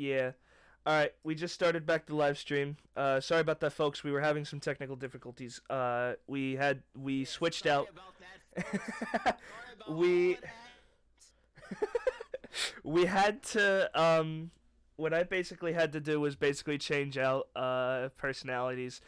Yeah. All right, we just started back the live stream. Sorry about that, folks. We were having some technical difficulties. We Yeah, switched sorry out. about that, folks. Sorry about all we of that. we had to what I basically had to do was basically change out personalities.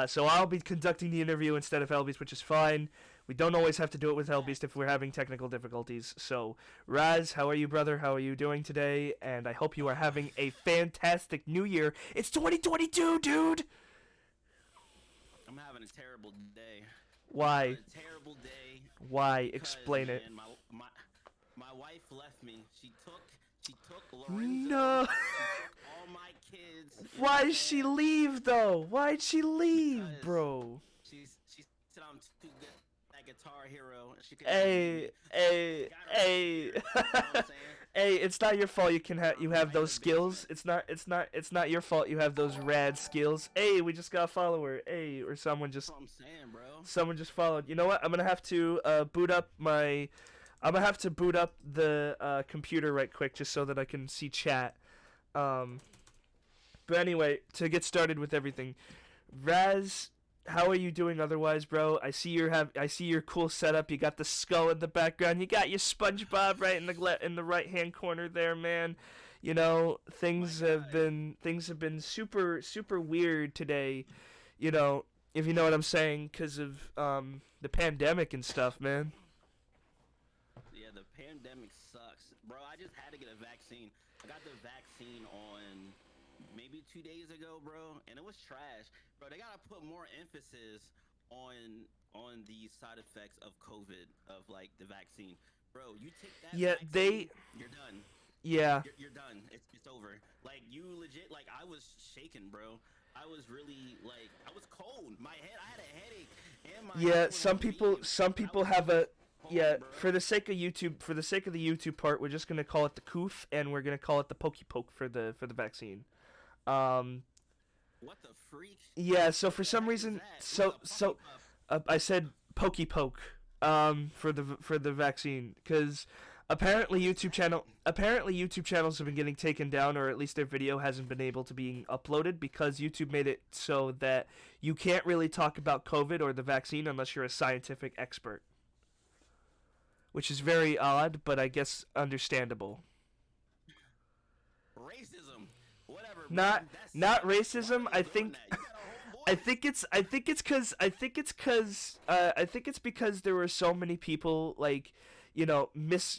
So I'll be conducting the interview instead of Helbeast, which is fine. We don't always have to do it with Helbeast if Facts. we're having technical difficulties. So, Raz, how are you, brother? How are you doing today? And I hope you are Uh, having a fantastic new year. It's 2022, dude! I'm having a terrible day. I'm having Why? a terrible day Why? because Explain it. man, my wife left me. She took Lorenzo. No! She took all my kids. You know what I'm Why'd she saying? leave, though? Why'd she leave, Because bro? she said I'm too good at Guitar Hero and she couldn't handle Hey, me. She hey, got her out of hey. here. You know what I'm saying? Hey, it's not your fault you I'm have right in those the skills. basement. It's not your fault you have those rad skills. Hey, we just got a follower. Hey, or That's what I'm saying, bro. someone just followed. You know what? I'm gonna have to boot up the computer right quick just so that I can see chat. Um, but anyway, to get started with everything, Raz, how are you doing otherwise, bro? I see your cool setup. You got the skull in the background. You got your SpongeBob right in the right hand corner there, man. You know, My guy. things have been super weird today. You know, if you know what I'm saying, because of the pandemic and stuff, man. Yeah, the pandemic sucks. Bro, I just had to get a vaccine. I got the vaccine on maybe 2 days ago, bro, and it was trash. Bro, they gotta put more emphasis on the side effects of COVID, of like the vaccine. Bro, you take that Yeah, vaccine, you're done. yeah. You're done. It's over. Like you legit like I was shaking, bro. I was really like I was cold. I had a headache and my Yeah, head was weak, some but I people was have just a yeah, cold, bro. for the sake of the YouTube part, we're just gonna call it the coof, and we're gonna call it the pokey poke for the vaccine. Um, What the freak? yeah. So What for the some heck is reason, that? What's a puffy puff? I said pokey poke for the vaccine because What is that? apparently YouTube channels have been getting taken down, or at least their video hasn't been able to be uploaded because YouTube made it so that you can't really talk about COVID or the vaccine unless you're a scientific expert, which is very odd, but I guess understandable. Racism. Whatever, bro. Not That not sucks. Why are racism. they doing that? You got a whole voice. I think it's because there were so many people like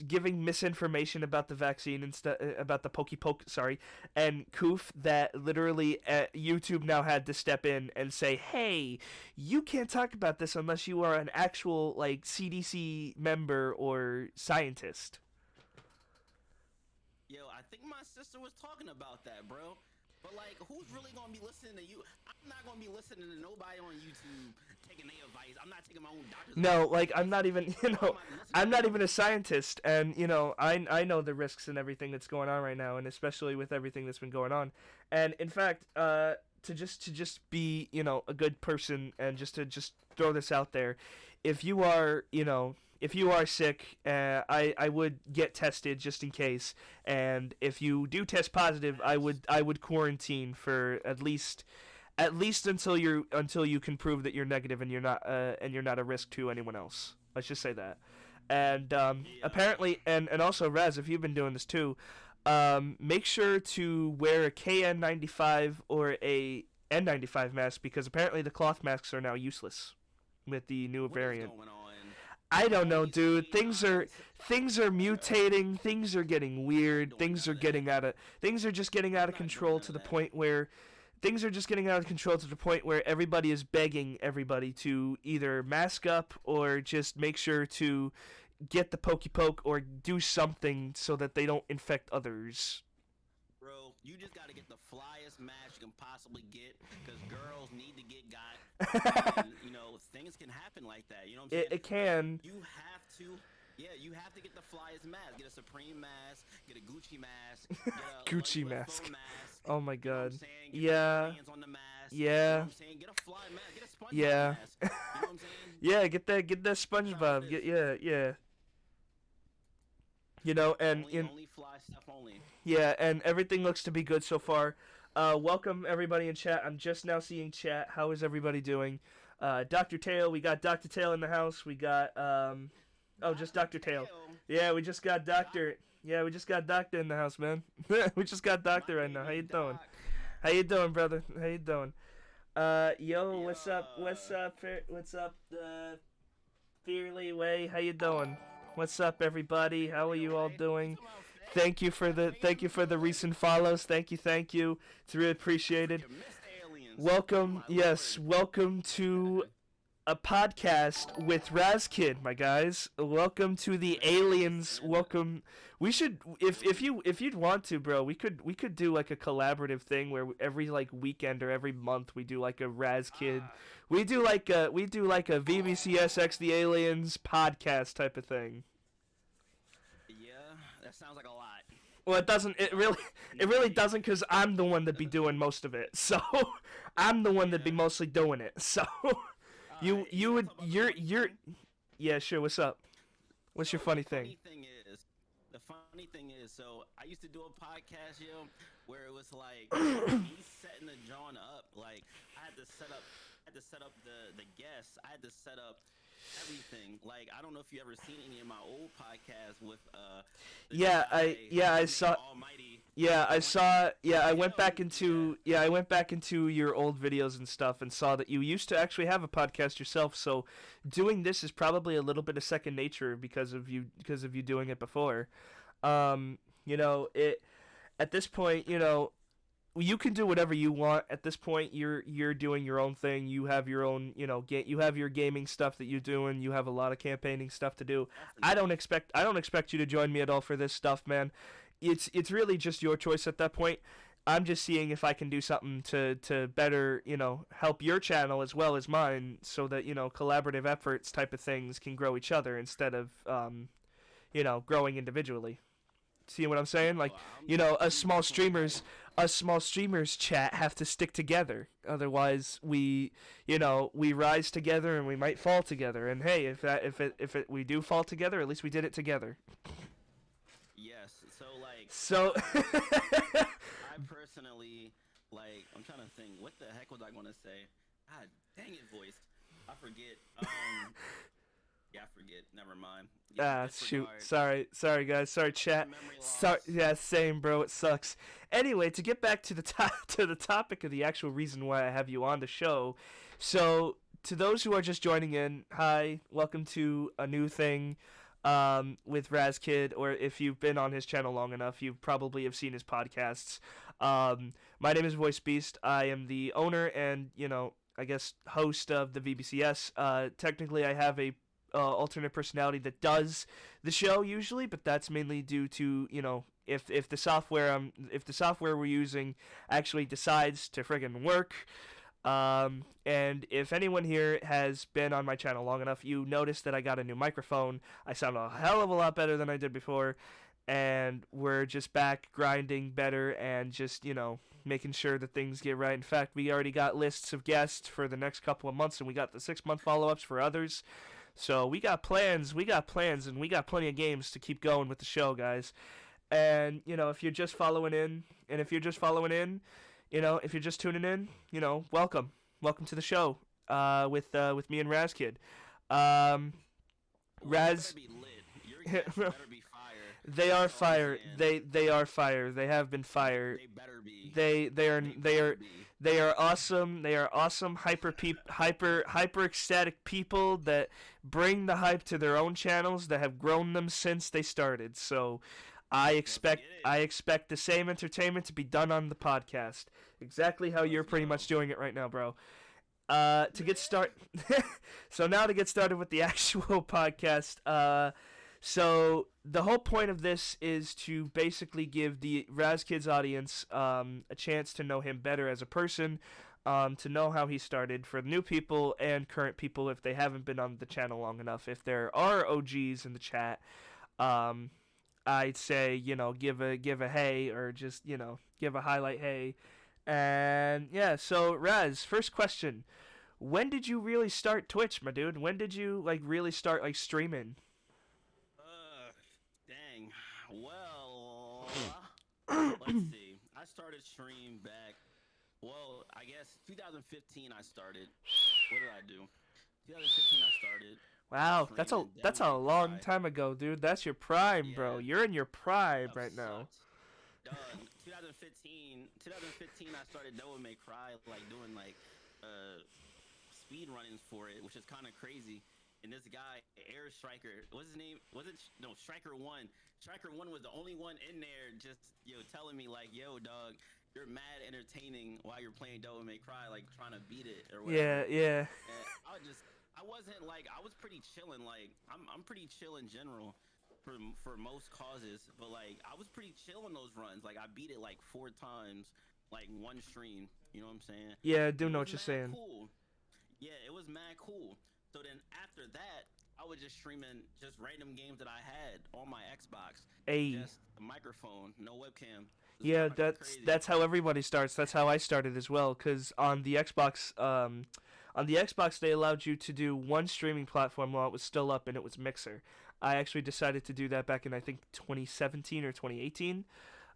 giving misinformation about the vaccine and about the pokey poke, sorry, and coof, that literally YouTube now had to step in and say, hey, you can't talk about this unless you are an actual like CDC member or scientist. Yo, I think my sister was talking about that, bro. But like, who's really gonna be listening to you? I'm not gonna be listening to nobody on YouTube taking their advice. I'm not taking my own doctor's No, like I'm advice. not even, Why am I listening I'm to not even you? a scientist, and I know the risks and everything that's going on right now, and especially with everything that's been going on, and in fact, to just be a good person and just throw this out there, if you are if you are sick, I would get tested just in case, and if you do test positive, Facts. I would quarantine for at least until you can prove that you're negative and you're not a risk to anyone else. Let's just say that. And Yeah. apparently, and also Raz, if you've been doing this too, make sure to wear a KN95 or a N95 mask because apparently the cloth masks are now useless with the new What is variant. going on? I don't All know, these dude. canines. Things are mutating. Things are getting I'm not weird. doing none of that. Things are just getting out I'm of not doing control none to of the that. point where things are just getting out of control to the point where everybody is begging everybody to either mask up or just make sure to get the pokey poke or do something so that they don't infect others. Bro, you just gotta get the flyest mask you can possibly get, cause girls need to get got, and things can happen like that. You know what I'm saying? It Like can. you have to, yeah, you have to get the flyest mask. Get a Supreme mask, get a Gucci mask, get a Gucci Louis Vuitton mask. mask. Oh my You know what I'm god. saying? Get the Yeah. crayons on the mask. You know Yeah. what I'm saying? Get a fly mask. Get a SpongeBob Yeah. mask. You know what I'm saying? Yeah, get that That's how it SpongeBob. is. Yeah, yeah. You know, and Only in only fly stuff only. yeah, and everything looks to be good so far. Welcome everybody in chat. I'm just now seeing chat. How is everybody doing? Dr. Tail, we got Dr. Tail in the house. We got oh, just Dr. Dr. Tail. Tail, Yeah, we just got Doctor. Yeah, we just got Doctor in the house, man. We just got my Doctor right now. How baby you doing? Doc. How you doing, brother? How you doing? Yo, what's up? What's Yeah. up? What's up? Fearly Way. How you doing? What's up, everybody? How are Fairly you all away. You doing? talking about Faye? Thank you for the Faye in the building? recent follows. Thank you, thank you. It's really appreciated. Freaking missed aliens. Oh Welcome, my yes, lord. welcome to a podcast with Razkid, my guys. Welcome to the aliens. And Welcome. We should, if you'd want to, bro, we could do like a collaborative thing where every like weekend or every month we do like a Razkid. ah, We do like a VBCS X the Aliens podcast type of thing. yeah, that sounds like a lot. Well, it doesn't. It really doesn't, because I'm the one that'd be doing most of it. So, I'm the one that'd be Yeah. mostly doing it. So, you Alright, you wanna would talk about the funny you're thing? yeah, sure. What's up? What's your So funny thing? the funny thing is, so I used to do a podcast, yo, where it was like me setting the John up. Like I had to set up the guests. I had to set up everything. Like I don't know if you ever seen any of my old podcasts with the Yeah, guy, I his name saw. Almighty. Yeah, I The one saw. Yeah, I went yo, back into. yeah. Yeah, I went back into your old videos and stuff, and saw that you used to actually have a podcast yourself. So, doing this is probably a little bit of second nature because of you doing it before. You know, it at this point, you know, you can do whatever you want. At this point, you're doing your own thing. You have your own, you know, you have your gaming stuff that you're doing. You have a lot of campaigning stuff to do. Definitely. I don't expect you to join me at all for this stuff, man. It's really just your choice at that point. I'm just seeing if I can do something to better, you know, help your channel as well as mine, so that, you know, collaborative efforts type of things can grow each other instead of you know, growing individually. See what I'm saying? Like, Oh, you know, I'm definitely down. us small streamers chat have to stick together. Otherwise, we, you know, we rise together and we might fall together. And hey, if it we do fall together, at least we did it together. Yes. So like So I personally like I'm trying to think what the heck was I gonna say? Ah dang it voice. I forget. Yeah, I forget. Never mind. Yeah, shoot. disregard. Sorry guys. Sorry chat. Memory Sorry. loss. Yeah, same, bro. It sucks. Anyway, to get back to the to the topic of the actual reason why I have you on the show. So, to those who are just joining in, hi, welcome to a new thing with Razkid, or if you've been on his channel long enough, you probably have seen his podcasts. My name is Voice Beast. I am the owner and, you know, I guess host of the VBCS. Technically, I have a alternate personality that does the show usually, but that's mainly due to, you know, if the software we're using actually decides to friggin' work. And if anyone here has been on my channel long enough, you notice that I got a new microphone. I sound a hell of a lot better than I did before, and we're just back grinding better and just, you know, making sure that things get right. In fact, we already got lists of guests for the next couple of months, and we got the 6-month follow-ups for others. So we got plans, and we got plenty of games to keep going with the show, guys. And, you know, if you're just following in, you know, if you're just tuning in, you know, welcome to the show, with me and Razkid. Well, you Raz, better be lit. Your guests better be fire. they are That's all I'm fire. saying. They are fire. They have been fire. They better be. They are They they better are be. they are awesome. They are awesome hyper ecstatic people that bring the hype to their own channels that have grown them since they started. So Let's get it. I expect the same entertainment to be done on the podcast. Exactly how you're Let's pretty go. much doing it right now, bro. To get start So now to get started with the actual podcast. So the whole point of this is to basically give the Razkids audience a chance to know him better as a person, to know how he started for new people and current people if they haven't been on the channel long enough. If there are OGs in the chat, I'd say, you know, give a hey, or just, you know, give a highlight hey. And yeah, so Raz, first question. When did you really start Twitch, my dude? When did you like really start like streaming? Dang. Well, let's see. I started stream back. Well, I guess 2015 I started. What did I do? 2015 I started Wow, streaming that's Devil a May long Cry. time ago, dude. That's your prime, bro. Yeah, You're in your prime that right now. sucked. Dog, 2015 I started Devil May Cry, like doing like speed runnings for it, which is kind of crazy. And this guy, Air Striker, what's his name? Was it no Striker One? Striker One was the only one in there, just telling me like, "Yo, dog, you're mad entertaining while you're playing Devil May Cry, like trying to beat it or Yeah, whatever." yeah. And I wasn't like, I was pretty chilling. Like, I'm pretty chill in general for most causes, but like I was pretty chill in those runs. Like I beat it like 4 times, like one stream. You know what I'm saying? Yeah, I And do it know was what you're mad saying. cool. Yeah, it was mad cool. So then after that, I was just streaming just random games that I had on my Xbox, Hey. just a microphone, no webcam. It was Yeah, kind of crazy. that's how everybody starts. That's how I started as well. Cause on the Xbox they allowed you to do one streaming platform while it was still up, and it was Mixer. I actually decided to do that back in I think 2017 or 2018,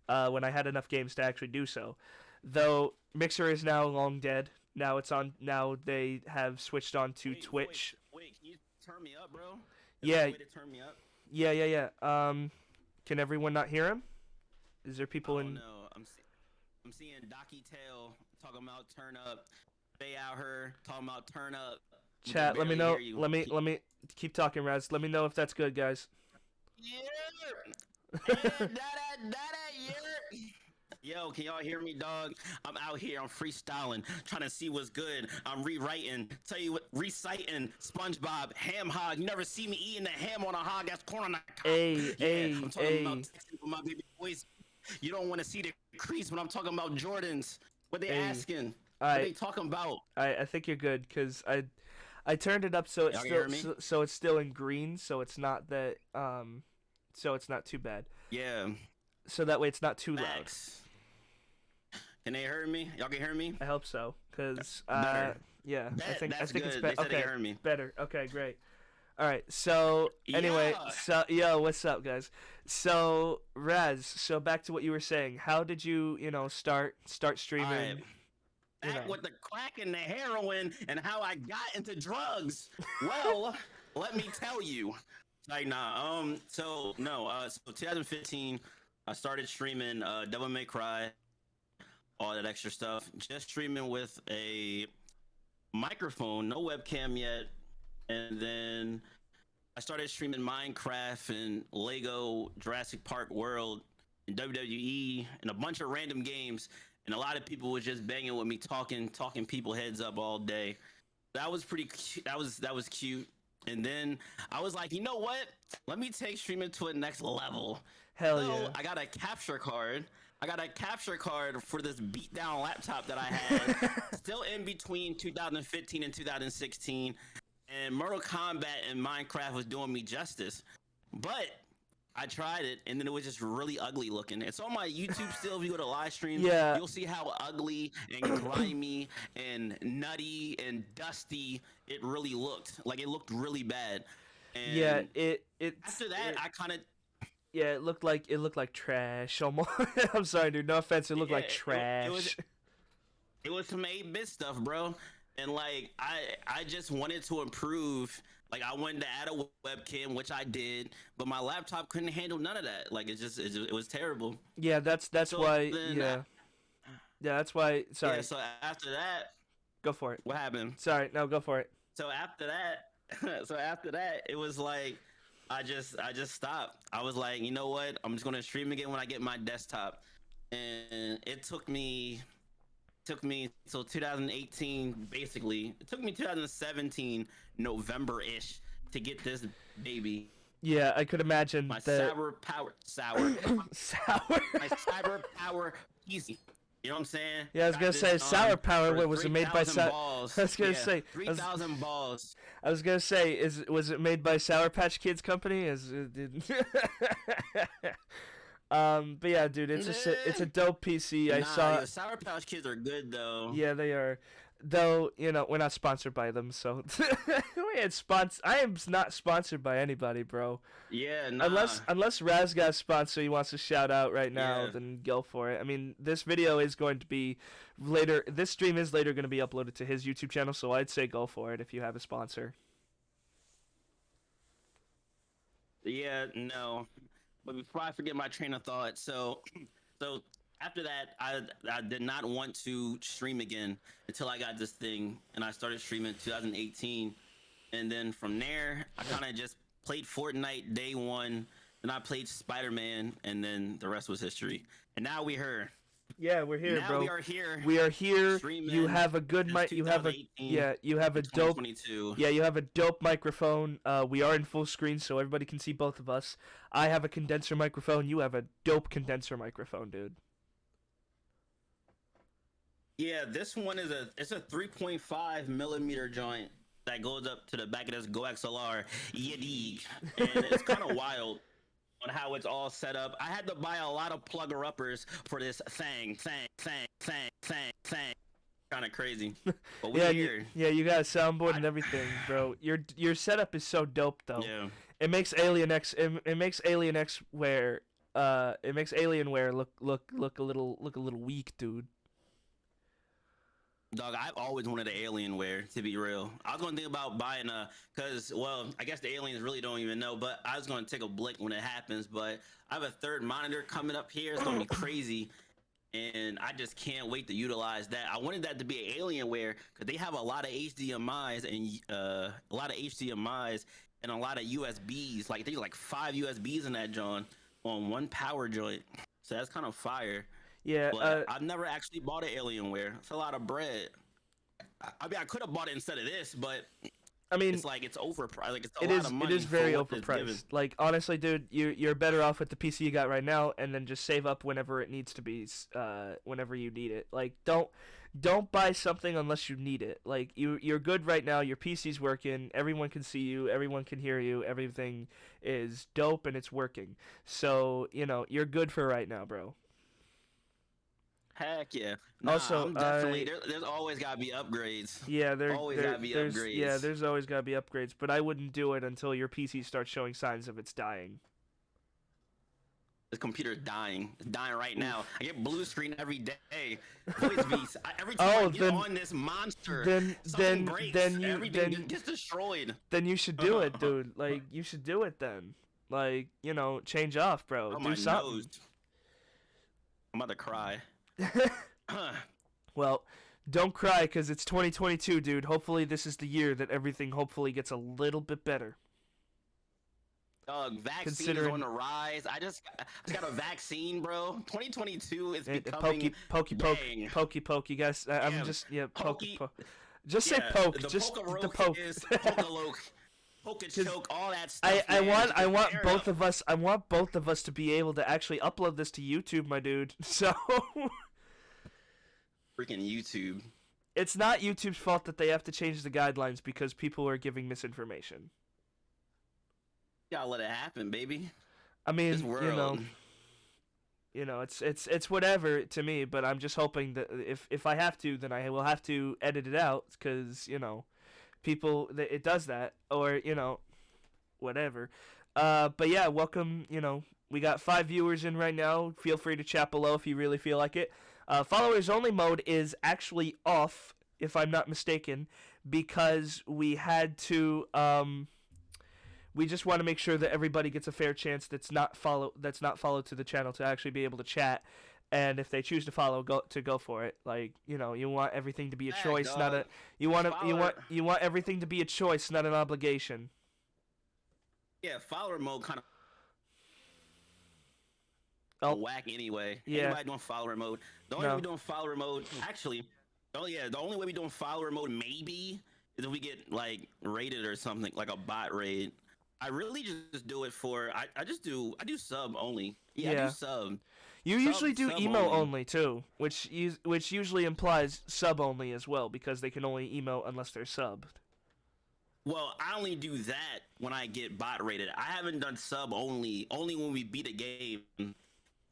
when I had enough games to actually do so. Though Mixer is now long dead. Now it's on. Now they have switched on to Wait, Twitch. can you turn me up, bro? Is there Yeah, a way to turn me up? yeah. Can everyone not hear him? Is there I people don't in? know. I'm seeing Docky Tail talking about turn up. They out here talking about turn up. We can Chat, let me barely know. hear you. Let me keep talking, Raz. Let me know if that's good, guys. Yeah. Hey, yeah. Yo, can y'all hear me, dog? I'm out here. I'm freestyling, trying to see what's good. I'm rewriting. Tell you what, reciting SpongeBob ham hog. You never see me eating the ham on a hog. That's corn on a cob. Hey, Yeah, I'm talking about hey, texting with my baby boys. You don't want to see the crease when I'm talking about Jordans. What they hey. asking? What I they talking about? I think you're good because I turned it up so it's Y'all can still hear me? so it's still in green, so it's not that so it's not too bad. Yeah. So that way it's not too loud. Facts. Can they hear me? Y'all can hear me? I hope so, cause Better. yeah, I That's think it's good. better. They said they Okay, can hear me. better. Okay, great. All right. So anyway, Yeah. so yo, what's up, guys? So Raz, so back to what you were saying. How did you start All streaming? right. You Back know. with the crack and the heroin and how I got into drugs. Well, let me tell you. Like so no, so 2015 I started streaming Devil May Cry, all that extra stuff. Just streaming with a microphone, no webcam yet. And then I started streaming Minecraft and Lego Jurassic Park World and WWE and a bunch of random games. And a lot of people was just banging with me, talking people heads up all day. That was pretty. That was cute. And then I was like, you know what? Let me take streaming to a next level. Hell So yeah. I got a capture card. I got a capture card for this beat down laptop that I had, still in between 2015 and 2016. And Mortal Kombat and Minecraft was doing me justice. But I tried it, and then it was just really ugly looking. It's on my YouTube still. If you go to live stream, Yeah. you'll see how ugly and grimy and nutty and dusty it really looked. Like it looked really bad. And Yeah. after that, I kind of Yeah, it looked like trash almost. I'm sorry, dude. No offense. It looked yeah, like trash. it was some 8-bit stuff, bro. And like I just wanted to improve. Like I wanted to add a webcam, which I did, but my laptop couldn't handle none of that. Like it was terrible. Yeah, that's So why. then Yeah, that's why. yeah, Sorry. so after that, Go for it. what happened? Sorry. No, go for it. So after that, it was like I just stopped. I was like, you know what? I'm just gonna stream again when I get my desktop. And it took me till 2018 basically. It took me 2017 November-ish to get this baby. Yeah, I could imagine My that. sour Sour. my cyber power easy. You know what I'm saying? Yeah, I was Got gonna this, say sour power. for What was it made by? 3,000 balls. I was gonna Yeah, say. 3,000 balls. I was gonna say, was it made by Sour Patch Kids Company? But yeah, dude, it's a dope PC. I Nah, saw. the Sour Pouch Kids are good though. Yeah, they are. Though, we're not sponsored by them, so I am not sponsored by anybody, bro. Yeah, nah. Unless Razgad's sponsor he wants to shout out right now, Yeah. then go for it. I mean, this video is going to be later. This stream is later going to be uploaded to his YouTube channel, so I'd say go for it if you have a sponsor. Yeah, no. But before I forget my train of thought, so after that, I did not want to stream again until I got this thing, and I started streaming in 2018, and then from there, I kind of just played Fortnite day one, then I played Spider-Man, and then the rest was history. And now we're here. Yeah, we're here, now bro. We are here. We are here. Streaming You have a good mic. You have a You have a dope. Yeah, you have a dope microphone. We are in full screen, so everybody can see both of us. I have a condenser microphone. You have a dope condenser microphone, dude. Yeah, this one is a 3.5 millimeter joint that goes up to the back of this Go XLR. Yeah, and it's kind of wild on how it's all set up. I had to buy a lot of plugger uppers for this thing. Kind of crazy. But we're here. You got a soundboard and everything, bro. Your setup is so dope, though. Yeah. It makes Alien X. It makes Alien X wear. It makes Alienware look a little weak, dude. Dog, I've always wanted an Alienware, to be real. I was going to think about buying I guess the aliens really don't even know, but I was going to take a blink when it happens, but I have a third monitor coming up here. It's going to be crazy, and I just can't wait to utilize that. I wanted that to be an Alienware, because they have a lot of HDMIs and a lot of USBs. Like, there's like 5 USBs in that joint on one power joint. So that's kind of fire. Yeah, but I've never actually bought an Alienware. It's a lot of bread. I mean, I could have bought it instead of this, but I mean, it's like it's overpriced. Like it's a lot of money. It is very overpriced. Like honestly, dude, you're better off with the PC you got right now, and then just save up whenever it needs to be, whenever you need it. Like don't buy something unless you need it. Like you're good right now. Your PC's working. Everyone can see you. Everyone can hear you. Everything is dope and it's working. So you're good for right now, bro. Heck yeah! Nah, also, definitely. There's always gotta be upgrades. Yeah, there's always gotta be upgrades. Yeah, there's always gotta be upgrades. But I wouldn't do it until your PC starts showing signs of it's dying. The computer's dying. It's dying right now. I get blue screen every day. Voice beats. Every time I get on this monster, something breaks. Everything gets destroyed. Then you should do it, dude. Like you should do it then. Like change off, bro. Do something. Nose. I'm about to cry. Well, don't cry because it's 2022, dude. Hopefully this is the year that everything hopefully gets a little bit better. Vaccine is on the rise. I just got a vaccine, bro. 2022 is becoming pokey. Guys, I'm just pokey. Just say poke. Just the poke. Poke and choke, all that stuff. I want both of us. I want both of us to be able to actually upload this to YouTube, my dude. So. Freaking YouTube. It's not YouTube's fault that they have to change the guidelines because people are giving misinformation. You gotta let it happen, baby. I mean, it's whatever to me. But I'm just hoping that if I have to, then I will have to edit it out because people it does that or whatever. But yeah, welcome. We got 5 viewers in right now. Feel free to chat below if you really feel like it. Followers only mode is actually off, if I'm not mistaken, because we had to. We just want to make sure that everybody gets a fair chance that's not followed to the channel to actually be able to chat. And if they choose to follow, go for it. Like you want everything to be a choice, not a. You want everything to be a choice, not an obligation. Yeah, follower mode kind of. Whack anyway. Yeah. Anybody doing follower mode? The only way we doing follower mode, actually, the only way we doing follower mode maybe is if we get like rated or something, like a bot raid. I really just do it for I do sub only. Yeah, I do sub. You usually do emo only too, which usually implies sub only as well because they can only emo unless they're subbed. Well, I only do that when I get bot rated. I haven't done sub only when we beat a game.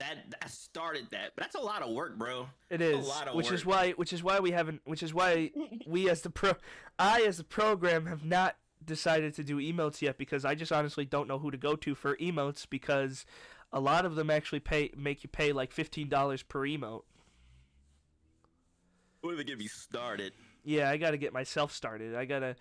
that started that. But that's a lot of work, bro. It A is, lot of which is work. why we haven't, which is why we as the I as the program have not decided to do emotes yet, because I just honestly don't know who to go to for emotes, because a lot of them actually make you pay like $15 per emote. Don't even get me started. Yeah, I gotta get myself started. I gotta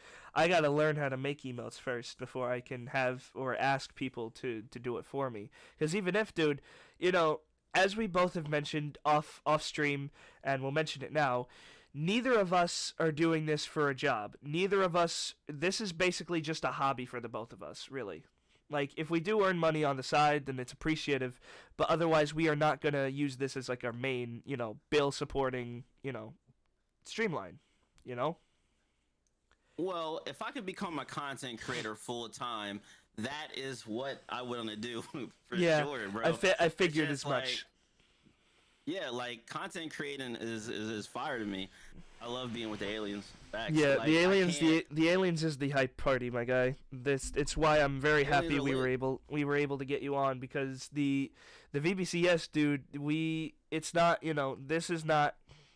learn how to make emotes first before I can have or ask people to do it for me. Because even if, dude, you know, as we both have mentioned off stream, and we'll mention it now, neither of us are doing this for a job. Neither of us. This is basically just a hobby for the both of us, really. Like, if we do earn money on the side, then it's appreciative. But otherwise, we are not gonna use this as like our main, bill supporting, streamline. You know? Well, if I could become a content creator full time, that is what I want to do for Yeah, sure, bro. I It's figured just as much. yeah, like content creating is fire to me. I love being with the aliens. Facts. Yeah, Like I can't. the aliens is the hype party, my guy. This it's why I'm very Aliens happy are lit. we were able to get you on, because the VBCS, dude, it's not,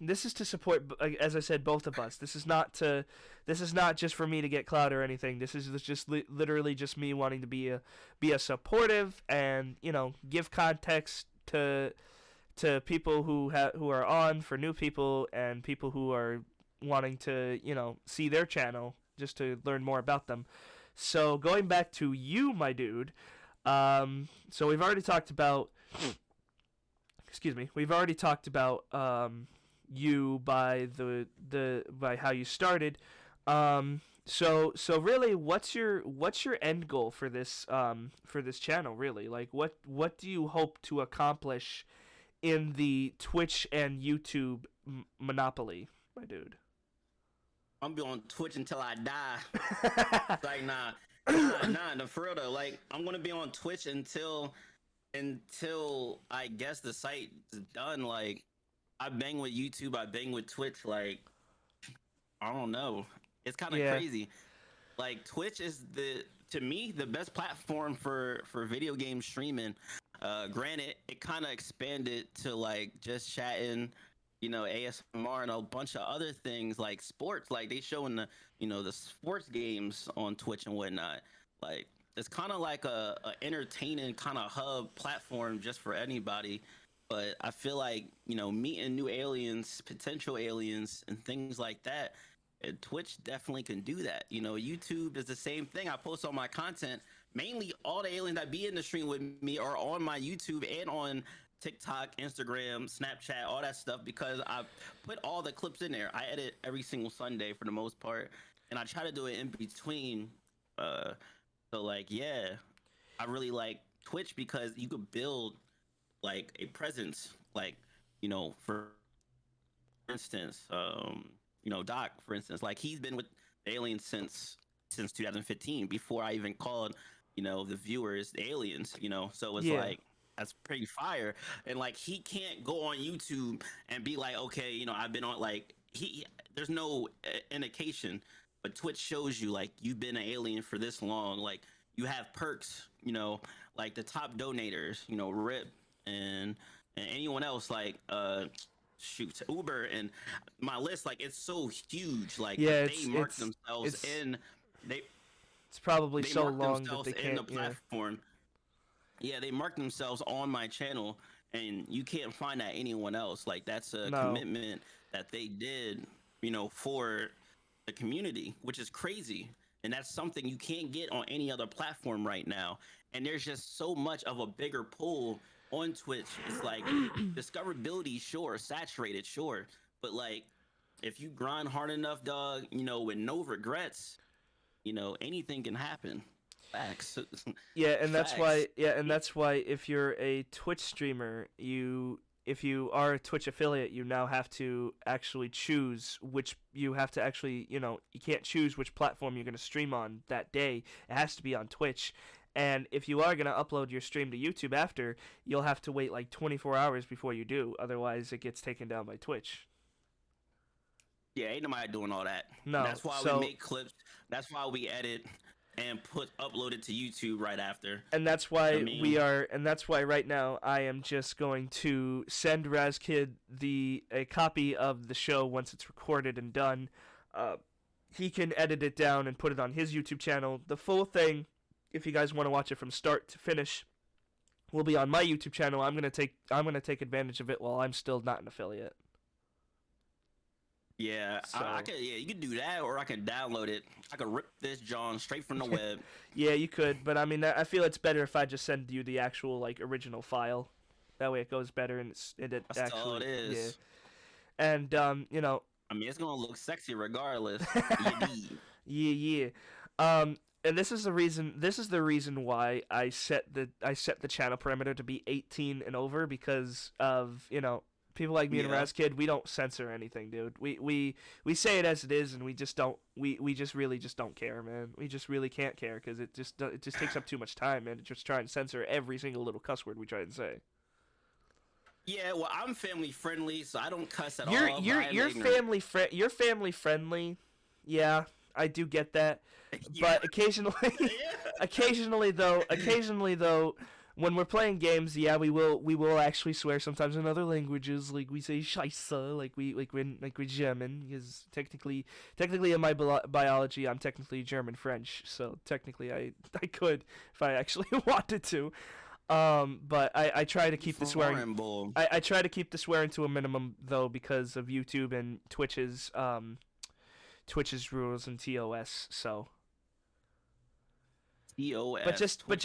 this is to support, as I said, both of us. This is not just for me to get clout or anything. This is just literally just me wanting to be a supportive, and give context to people who are on, for new people and people who are wanting to see their channel, just to learn more about them. So going back to you, my dude. So we've already talked about. Excuse me. We've already talked about you by by how you started. So really, what's your end goal for this channel? Really, like what do you hope to accomplish in the Twitch and YouTube monopoly, my dude? I'm be on Twitch until I die. Like nah. No, for real though. Like I'm gonna be on Twitch until I guess the site is done. Like I bang with YouTube, I bang with Twitch. Like I don't know. It's kind of Yeah, crazy. Like Twitch is the to me the best platform for video game streaming. Granted, it kind of expanded to like just chatting, ASMR and a bunch of other things like sports. Like they showing the sports games on Twitch and whatnot. Like it's kind of like a entertaining kind of hub platform just for anybody. But I feel like meeting new aliens, potential aliens, and things like that. Twitch definitely can do that. YouTube is the same thing. I post all my content. Mainly, all the aliens that be in the stream with me are on my YouTube and on TikTok, Instagram, Snapchat, all that stuff, because I put all the clips in there. I edit every single Sunday for the most part, and I try to do it in between. Uh, so like, yeah, I really like Twitch because you could build like a presence, like for instance, Doc, for instance, like he's been with aliens since 2015, before I even called, the viewers the aliens, so it's yeah, like that's pretty fire. And like he can't go on YouTube and be like, okay, I've been on like there's no indication, but Twitch shows you like you've been an alien for this long, like you have perks, like the top donators, Rip and anyone else like shoot Uber and my list, like it's so huge, like but yeah. they mark themselves in they It's probably they so mark long that themselves they in the can't. Yeah, platform. Yeah, they mark themselves on my channel, and you can't find that anyone else. Like that's a no. commitment that they did, for the community, which is crazy. And that's something you can't get on any other platform right now. And there's just so much of a bigger pool on Twitch. It's like discoverability, sure, saturated, sure, but like if you grind hard enough, dog, with no regrets, anything can happen. Facts. Yeah, and that's Facts. why. Yeah, and that's why if you're a Twitch streamer, if you are a Twitch affiliate, you now have to actually choose which you have to actually, you can't choose which platform you're going to stream on that day. It has to be on Twitch. And if you are going to upload your stream to YouTube after, you'll have to wait like 24 hours before you do. Otherwise, it gets taken down by Twitch. Yeah, ain't nobody doing all that. No. That's why we So, make clips. That's why we edit. and upload it to YouTube right after. And that's I why mean, and that's why right now I am just going to send Razkid a copy of the show once it's recorded and done. Uh, he can edit it down and put it on his YouTube channel. The full thing, if you guys want to watch it from start to finish, will be on my YouTube channel. I'm gonna take advantage of it while I'm still not an affiliate. yeah, So I could. Yeah, you could do that, or I could download it. I could rip this John straight from the web. yeah, you could, but I mean, I feel it's better if I just send you the actual like original file. That way it goes better and it That's all actually it is. yeah. And you know, I mean, it's gonna look sexy regardless. yeah, yeah. And this is the reason. This is the reason why I set the channel parameter to be 18 and over, because of people like me and Yeah. Razkid. We don't censor anything, dude. We say it as it is, and we just don't. We just really just don't care, man. We just really can't care because it just takes up too much time, man. To just try and censor every single little cuss word we try and say. Yeah, well, I'm family friendly, so I don't cuss at You're all. you're family friendly. Yeah, I do get that. Yeah. But occasionally, Yeah. occasionally though, when we're playing games, yeah, we will actually swear sometimes in other languages, like we say Scheiße, like we're German, because technically in my biology, I'm technically German French, so technically I could if I actually wanted to. But I try to keep the swearing. I try to keep the swearing to a minimum though, because of YouTube and Twitch's rules and TOS. So. TOS. But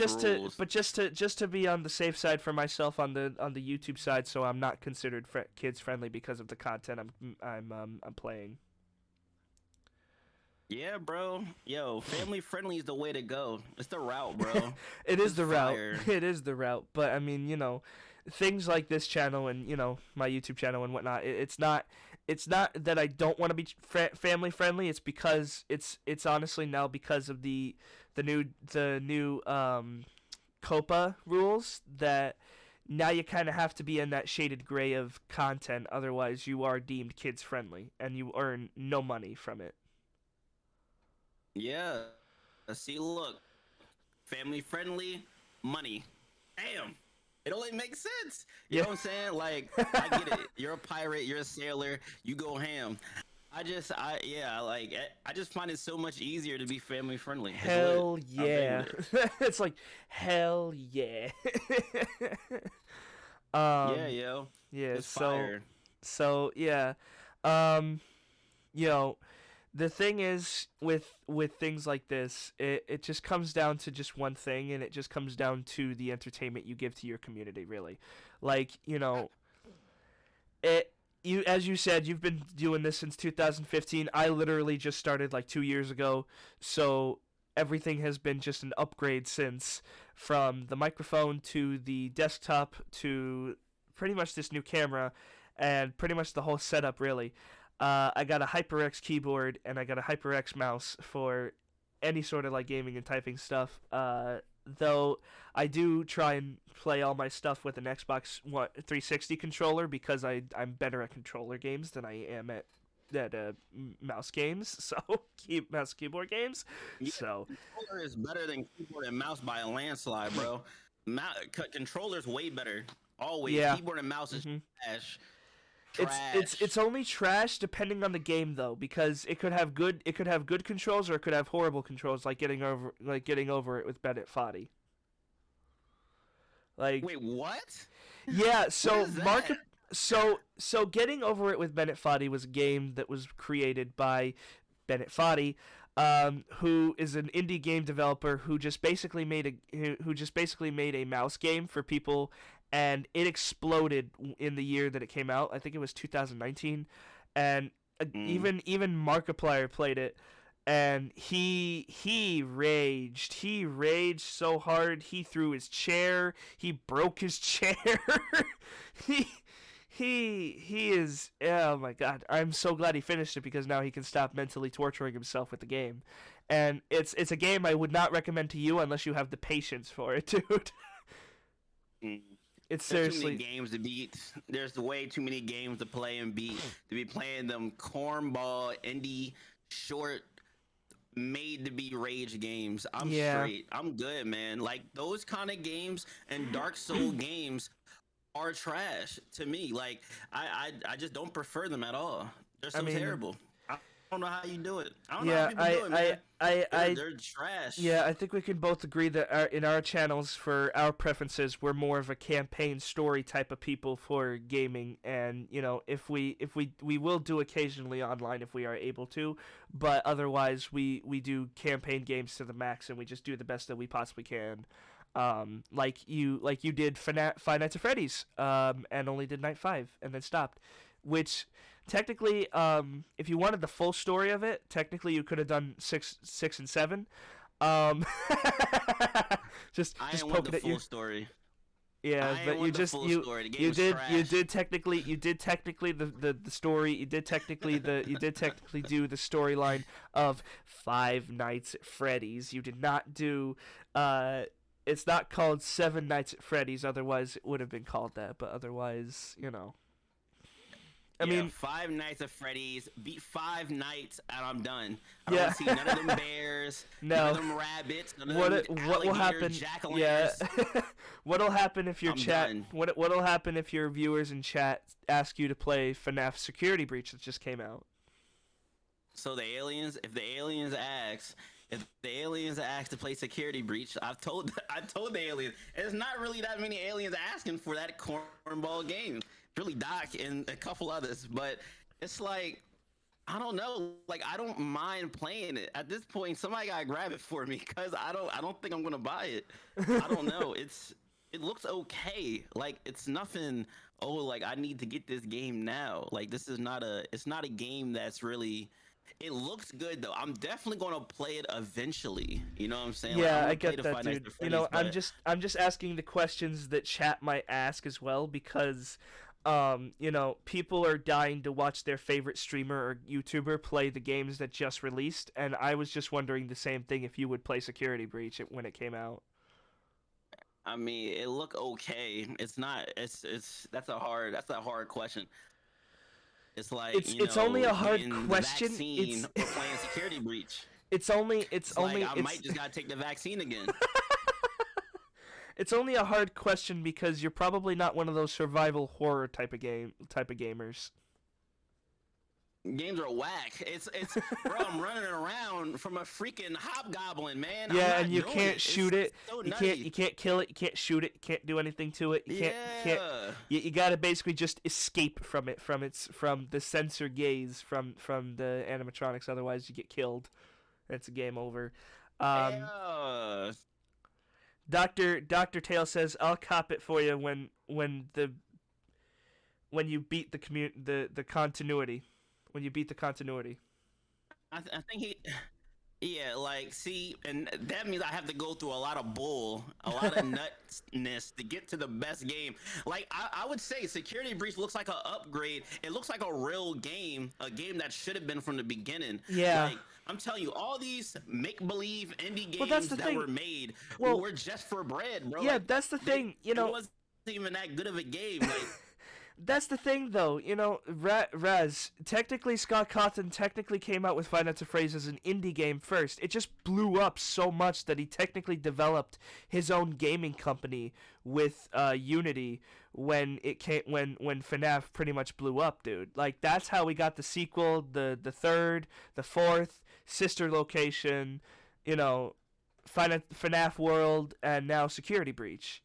just to be on the safe side for myself on the YouTube side, so I'm not considered kids friendly because of the content I'm playing. Yeah, bro. Yo, family friendly is the way to go. It's the route, bro. It is It's the fire. route. It is the route. But I mean, things like this channel and my YouTube channel and whatnot. It's not that I don't want to be family friendly. It's because it's honestly now because of the new COPA rules that now you kind of have to be in that shaded gray of content. Otherwise, you are deemed kids friendly and you earn no money from it. Yeah. See, look. Family friendly, money. Damn. It only makes sense. You know what I'm saying? Like, I get it. You're a pirate, you're a sailor, you go ham. I just find it so much easier to be family friendly. Hell yeah. It's like, hell yeah. Yeah, yo. Yeah, It's fire. So yeah. The thing is with things like this, it just comes down to just one thing, and it just comes down to the entertainment you give to your community, really. Like, as you said, you've been doing this since 2015. I literally just started like 2 years ago, so everything has been just an upgrade since, from the microphone to the desktop to pretty much this new camera and pretty much the whole setup, really. I got a HyperX keyboard and I got a HyperX mouse for any sort of like gaming and typing stuff. Though I do try and play all my stuff with an Xbox 360 controller, because I'm better at controller games than I am at mouse games. So mouse keyboard games. Yeah, So controller is better than keyboard and mouse by a landslide, bro. Controller's way better. Always. Yeah. Keyboard and mouse is trash. It's only trash depending on the game though, because it could have good controls or it could have horrible controls, like getting over it with Bennett Foddy. Like, wait, what? Yeah, so What is that? so getting over it with Bennett Foddy was a game that was created by Bennett Foddy, who is an indie game developer who just basically made a mouse game for people, and it exploded in the year that it came out. I think it was 2019, and even Markiplier played it, and he raged. He raged so hard he threw his chair. He broke his chair. he is, oh my god. I'm so glad he finished it, because now he can stop mentally torturing himself with the game. And it's a game I would not recommend to you unless you have the patience for it, dude. It's seriously too many games to beat. There's way too many games to play and beat, to be playing them cornball indie short made to be rage games. I'm Yeah, straight. I'm good, man. Like those kind of games and Dark Soul games are trash to me. Like I just don't prefer them at all. They're I so mean, terrible. I don't know how you do it. I don't know how yeah, people do it, man. I They're trash. yeah, I think we can both agree that in our channels, for our preferences, we're more of a campaign story type of people for gaming, and if we will do occasionally online if we are able to, but otherwise we do campaign games to the max, and we just do the best that we possibly can. Like you did Five Nights at Freddy's, and only did night 5 and then stopped, which technically, if you wanted the full story of it, technically you could have done 6 and 7. Um, just I just ain't want the poking at you. full story. Yeah, I ain't but you want the just full story. The game was you trash. did technically the story. You did technically do the storyline of Five Nights at Freddy's. You did not do it's not called Seven Nights at Freddy's, otherwise it would have been called that, but otherwise, I Yeah, mean, Five Nights at Freddy's. Beat 5 nights and I'm done. I don't yeah. want to see none of them bears, none No. of them rabbits, none of What them what will alligators, happen? Yeah. jack-o'-lanterns. What'll happen if your I'm chat? done. What'll happen if your viewers in chat ask you to play FNAF Security Breach that just came out? So if the aliens ask to play Security Breach, I told the aliens, there's not really that many aliens asking for that cornball game. Really Doc and a couple others, but it's like I don't know. Like I don't mind playing it. At this point, somebody gotta grab it for me because I don't think I'm gonna buy it. I don't know. It looks okay. Like it's nothing. Oh, like I need to get this game now. Like this is not a. It's not a game that's really. It looks good though. I'm definitely gonna play it eventually. You know what I'm saying? Like, I'm Yeah, I gonna play get the that, Five Nights dude. at Freddy's, I'm but just asking the questions that chat might ask as well because people are dying to watch their favorite streamer or YouTuber play the games that just released, and I was just wondering the same thing if you would play Security Breach when it came out. I mean, it look okay. It's not. It's that's a hard question. It's like It's only a hard getting the question. vaccine or playing Security Breach. It's It's like only I might just gotta take the vaccine again. it's only a hard question because you're probably not one of those survival horror type of gamers. Games are whack. It's bro. I'm running around from a freaking hobgoblin, man. I'm Yeah, not and you doing can't shoot it. So You nutty. can't kill it. You can't shoot it. You can't do anything to it. Yeah. You gotta basically just escape from it, from the sensor gaze from the animatronics. Otherwise, you get killed. It's a game over. Um, Yeah. Doctor Tail says, "I'll cop it for you when you beat the continuity, when you beat the continuity." I think he. Yeah, like, see, and that means I have to go through a lot of bull, a lot of nutness to get to the best game. Like, I would say Security Breach looks like an upgrade. It looks like a real game, a game that should have been from the beginning. Yeah. Like, I'm telling you, all these make-believe indie Well, that's games the that thing. were made Well, were just for bread, bro. yeah, Like, that's the thing. it wasn't even that good of a game. Like, That's the thing, though. Raz, technically Scott Cawthon technically came out with Five Nights at Freddy's as an indie game first. It just blew up so much that he technically developed his own gaming company with Unity when FNAF pretty much blew up, dude. Like, that's how we got the sequel, the third, the fourth, sister location, FNAF World, and now Security Breach,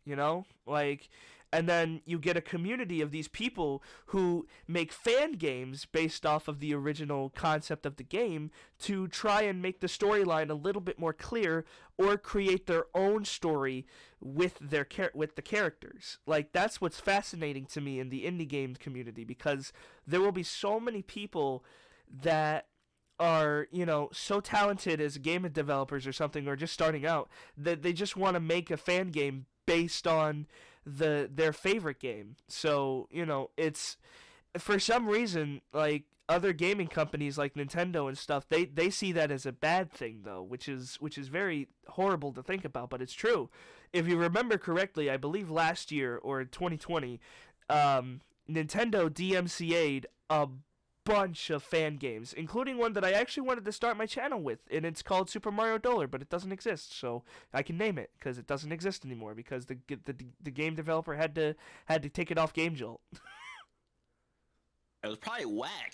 Like, and then you get a community of these people who make fan games based off of the original concept of the game to try and make the storyline a little bit more clear or create their own story with with the characters. Like, that's what's fascinating to me in the indie games community, because there will be so many people that are so talented as game developers or something, or just starting out, that they just want to make a fan game based on their favorite game. So it's, for some reason, like, other gaming companies like Nintendo and stuff, they see that as a bad thing, though, which is very horrible to think about, but it's true. If you remember correctly, I believe last year or 2020, Nintendo DMCA'd a bunch of fan games, including one that I actually wanted to start my channel with, and it's called Super Mario Dollar, but it doesn't exist, so I can name it because it doesn't exist anymore because the game developer had to take it off Game Jolt. It was probably whack.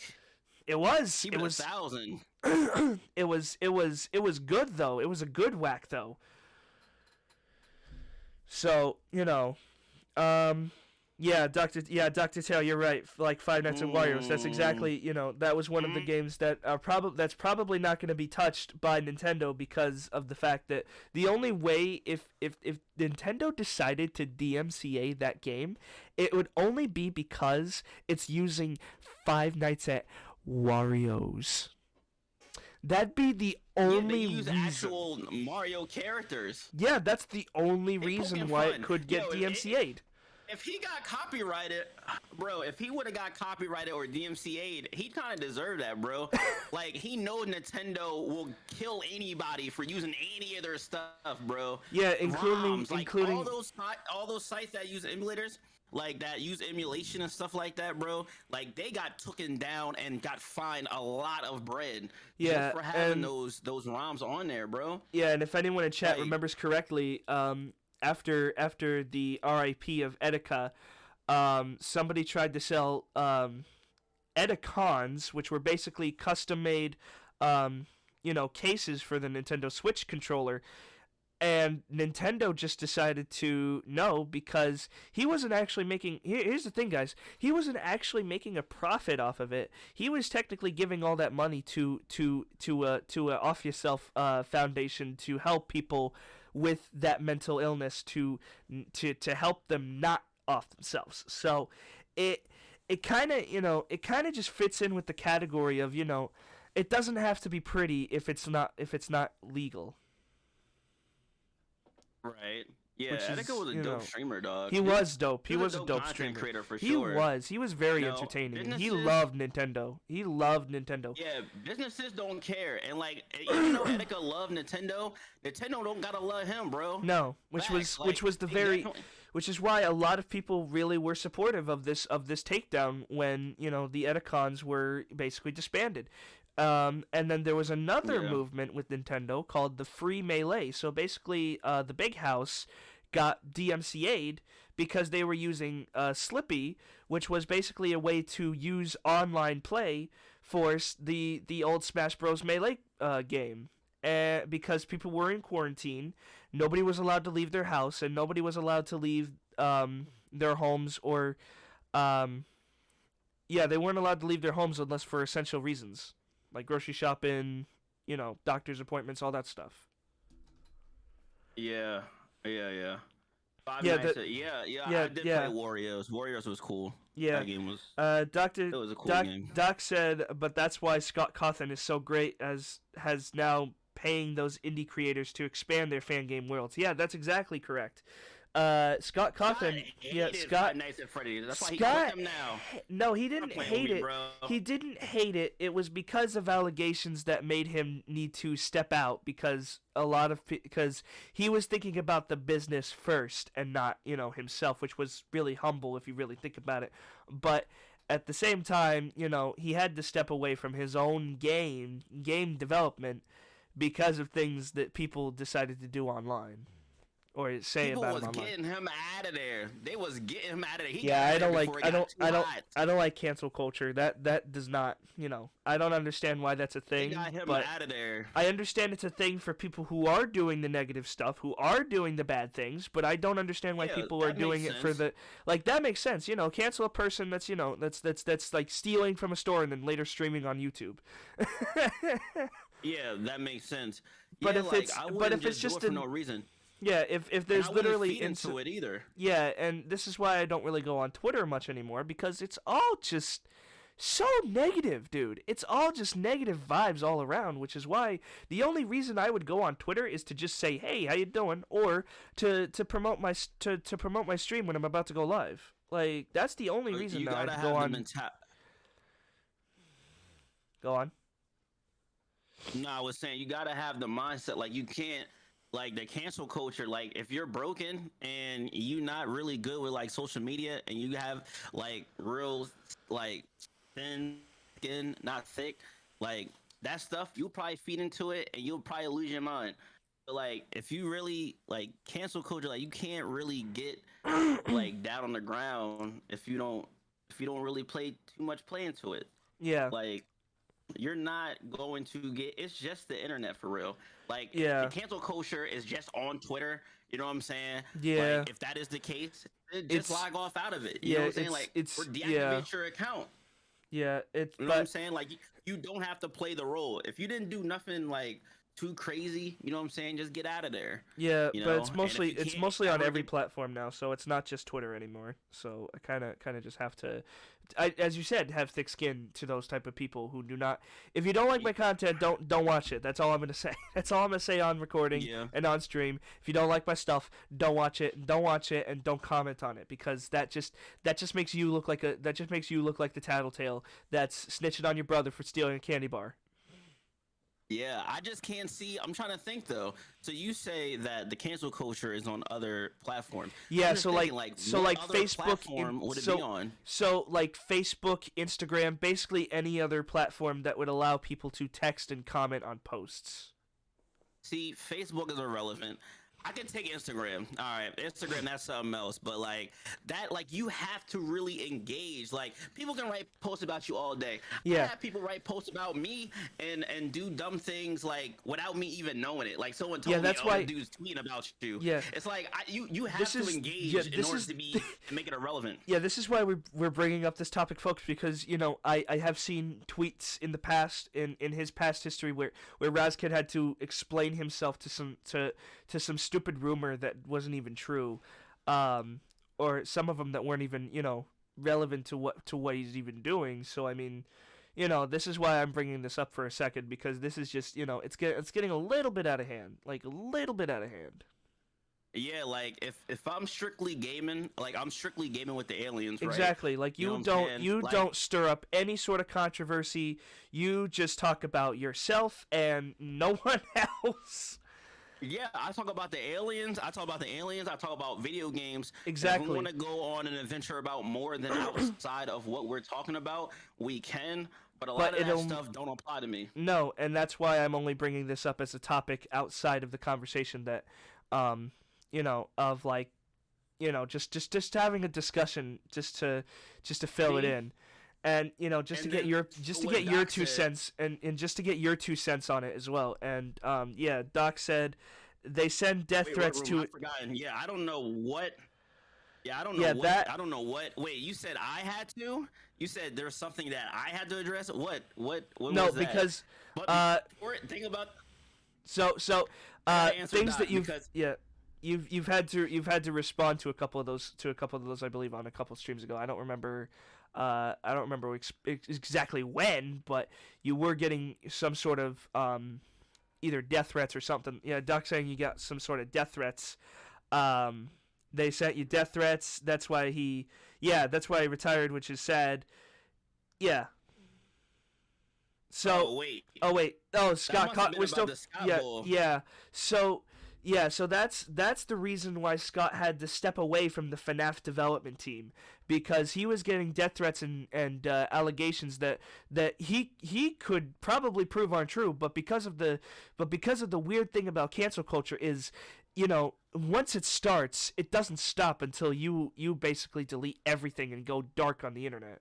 It was. Keep it it was. 1,000. It was good though. It was a good whack though. So Dr. Tail, you're right. Like Five Nights at Wario's. That's exactly, that was one of the games that are that's probably not going to be touched by Nintendo because of the fact that the only way if Nintendo decided to DMCA that game, it would only be because it's using Five Nights at Wario's. That'd be the only they use reason. Actual Mario characters. Yeah, that's the only reason why it could get DMCA'd. If he got copyrighted, bro, if he would have got copyrighted or DMCA'd, he kind of deserved that, bro. Like, he knows Nintendo will kill anybody for using any of their stuff, bro. Yeah, including all those sites that use emulators, like that use emulation and stuff like that, bro. Like, they got taken down and got fined a lot of bread. Yeah, just for having those ROMs on there, bro. Yeah, and if anyone in chat remembers correctly, after the RIP of Etika, somebody tried to sell Etikons, which were basically custom made, cases for the Nintendo Switch controller. And Nintendo just decided to no, because he wasn't actually making. Here's the thing, guys. He wasn't actually making a profit off of it. He was technically giving all that money to a Off Yourself foundation to help people with that mental illness to help them not off themselves. So it kind of just fits in with the category of it doesn't have to be pretty if it's not legal. Right. Yeah, Etika was a dope streamer, dog. He was dope. He was a dope streamer. Creator for sure. He was very entertaining. He loved Nintendo. Yeah, businesses don't care. And like, even though Etika loved Nintendo don't gotta love him, bro. No, which is why a lot of people really were supportive of this takedown when, the Etikons were basically disbanded. And then there was another movement with Nintendo called the Free Melee. So basically, the Big House got DMCA'd because they were using Slippy, which was basically a way to use online play for the old Smash Bros. Melee game. Because people were in quarantine, nobody was allowed to leave their house, and nobody was allowed to leave their homes or... they weren't allowed to leave their homes unless for essential reasons. Like grocery shopping, doctor's appointments, all that stuff. Yeah. I did play Warriors. Warriors was cool. Yeah. That game was... It was a cool game. Doc said, but that's why Scott Cawthon is so great, as has now paying those indie creators to expand their fan game worlds. Yeah, that's exactly correct. Scott Cawthon, Scott Nights at Freddy's. That's why he quit them now. No, he didn't hate it. He didn't hate it. It was because of allegations that made him need to step out because he was thinking about the business first and not, himself, which was really humble if you really think about it. But at the same time, he had to step away from his own game development because of things that people decided to do online. Or say people about was him online. Getting him out of there. They was getting him out of there. I don't like cancel culture. That does not, I don't understand why that's a thing. They got him but out of there. I understand it's a thing for people who are doing the negative stuff, who are doing the bad things, but I don't understand why people are doing it for the that makes sense. Cancel a person that's that's like stealing from a store and then later streaming on YouTube. Yeah, that makes sense. But yeah, if it's just for no reason. Yeah, if there's literally into it either. Yeah, and this is why I don't really go on Twitter much anymore, because it's all just so negative, dude. It's all just negative vibes all around, which is why the only reason I would go on Twitter is to just say, "Hey, how you doing?" or to promote my promote my stream when I'm about to go live. Like, that's the only reason that I'd go on. Go on. No, I was saying you gotta have the mindset. Like, you can't. Like, the cancel culture, like, if you're broken and you not really good with, like, social media and you have, like, real, like, thin skin, not thick. Like that stuff, you'll probably feed into it, and you'll probably lose your mind. But like, if you really like cancel culture, like you can't really get like down on the ground if you don't really play into it. Yeah. Like you're not going to get. It's just the internet for real. Like the Yeah. cancel culture is just on Twitter. You know what I'm saying? Yeah. Like if that is the case, then just It's log off out of it. You know yeah. what I'm saying? Like or Yeah. deactivate your account. Yeah. It's You know what I'm but saying? Like you don't have to play the role. If you didn't do nothing like too crazy, you know what I'm saying? Just get out of there. yeah. You But know? And if you it's can't mostly on ever every get platform now, so it's not just Twitter anymore. So I kind of just have to, as you said, have thick skin to those type of people who do not. If you don't like my content, don't watch it. That's all I'm gonna say. That's all I'm gonna say on recording yeah. and on stream. If you don't like my stuff, don't watch it. Don't watch it, and don't comment on it because that just makes you look like the tattletale that's snitching on your brother for stealing a candy bar. Yeah, I just can't see. I'm trying to think though. So you say that the cancel culture is on other platforms. Yeah, I'm just so thinking, so what like other Facebook, platform would it be on? so like Facebook, Instagram, basically any other platform that would allow people to text and comment on posts. See, Facebook is irrelevant. I can take Instagram. All right, Instagram, that's something else. But like that, like you have to really engage. Like people can write posts about you all day. I Yeah, have people write posts about me and do dumb things like without me even knowing it. Like someone yeah, told me, that's "Oh, why. this dude's tweeting about you." Yeah, It's like you have this to is engage in this order is to be and make it irrelevant. yeah, this is why we're bringing up this topic, folks, because I have seen tweets in the past in his past history where Razkid had to explain himself to some stupid rumor that wasn't even true, or some of them that weren't even relevant to what he's even doing. So I mean, this is why I'm bringing this up for a second because this is just it's getting a little bit out of hand, like a little bit out of hand. Yeah, like if I'm strictly gaming, like I'm strictly gaming with the aliens, right? Exactly. Like You know what I'm saying? you Like don't stir up any sort of controversy. You just talk about yourself and no one else. yeah, I talk about the aliens. I talk about the aliens. I talk about video games. And if we Exactly. want to go on an adventure about more than outside of what we're talking about, we can. But a lot But of that it'll stuff don't apply to me. no, and that's why I'm only bringing this up as a topic outside of the conversation that of like just having a discussion just to fill it See, in. And just to and get then what your Doc two said. cents and just to get your 2 cents on it as well. And yeah, Doc said they send death Wait, what threats room? to I forgot. Yeah, I don't know what. Yeah, I don't know yeah what. that I don't know what. Wait, you said I had to. You said there's something that I had to address. What? What no was that? because But uh before it, think about. so I gotta answer things Doc that you've because yeah you've had to respond to a couple of those I believe on a couple streams ago. I don't remember exactly when, but you were getting some sort of either death threats or something. Yeah, Doc saying you got some sort of death threats. They sent you death threats. That's why he retired, which is sad. Yeah. So, oh wait, oh wait, oh that Scott, must have been we're about still, the Scott yeah, Bowl. yeah. So, yeah, so that's the reason why Scott had to step away from the FNAF development team because he was getting death threats and allegations that he could probably prove aren't true, but because of the weird thing about cancel culture is, once it starts, it doesn't stop until you basically delete everything and go dark on the internet.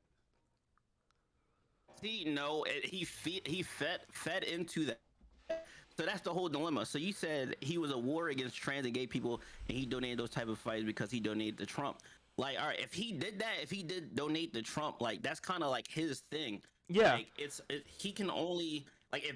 See, no, he fed into that. So that's the whole dilemma. So you said he was a war against trans and gay people, and he donated those type of fights because he donated to Trump. Like, all right, if he did that, if he did donate to Trump, like that's kind of like his thing. Yeah, Like he can only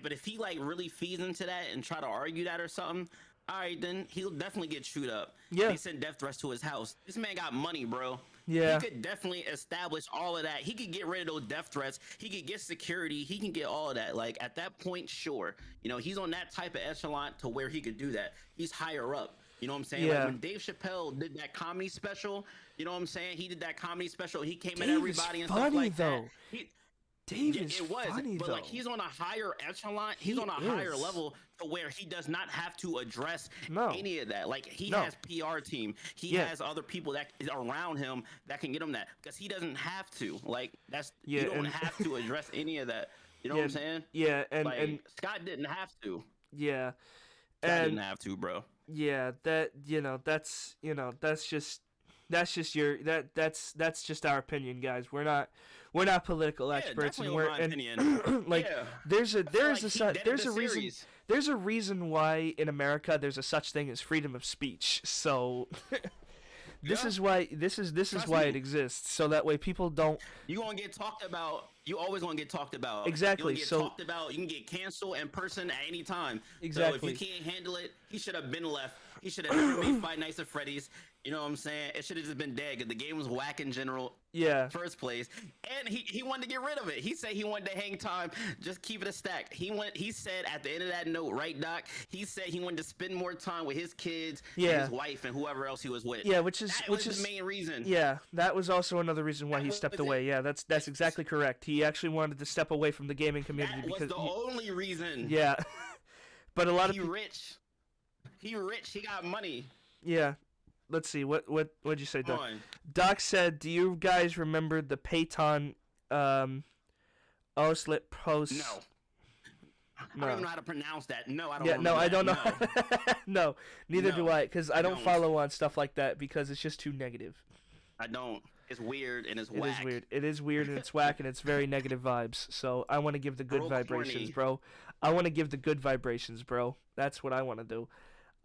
but if he like really feeds into that and try to argue that or something, all right, then he'll definitely get chewed up. yeah, They send death threats to his house. This man got money, bro. He yeah, could definitely establish all of that. He could get rid of those death threats. He could get security. He can get all of that. Like at that point, sure. He's on that type of echelon to where he could do that. He's higher up. You know what I'm saying? Like yeah. when Dave Chappelle did that comedy special, you know what I'm saying? He did that comedy special. He came at Dave is everybody and stuff funny like that. though. Dave Yeah, is it was, funny but though. like he's on a higher echelon. He's He on a higher is. level to where he does not have to address No. any of that. Like he No. has PR team. He Yeah. has other people that is around him that can get him that because he doesn't have to. Like Yeah, you don't and- have to address any of that. You know Yeah, what I'm saying? Yeah, and Like Scott didn't have to. yeah, Scott and didn't have to, bro. yeah, that's that's just our opinion, guys. We're not political experts, and definitely we're my and opinion. like Yeah. there's a There's reason there's a reason why in America there's a such thing as freedom of speech. So this Yeah. is why this is Trust why me. it exists, so that way people don't. You gonna get talked about. You always gonna get talked about. Exactly, You get so- talked about. You can get canceled in person at any time. Exactly. So if you can't handle it, he should have been left. He should have never made Five Nights at Freddy's. You know what I'm saying? It should have just been dead because the game was whack in general. Yeah. First place, and he wanted to get rid of it. He said he wanted to hang time, just keep it a stack. He said at the end of that note, right, Doc? He said he wanted to spend more time with his kids, and Yeah. his wife, and whoever else he was with. Yeah, which is the main reason. Yeah, that was also another reason why That he was stepped it. away. Yeah, that's exactly correct. He actually wanted to step away from the gaming community That was because the only reason. yeah. But a lot of He rich. He rich. He got money. yeah. Let's see. What'd you say, Come Doc? on. Doc said, "Do you guys remember the Payton Oslet post?" No. I don't even know how to pronounce that. No, I don't. Yeah, no, remember I don't know. that. No, neither No, do I, because I don't don't. follow on stuff like that because it's just too negative. I don't. It's weird and it's It whack. is weird. It is weird and it's whack and it's very negative vibes. So I want to give the good Real vibrations, corny. bro. I want to give the good vibrations, bro. That's what I want to do.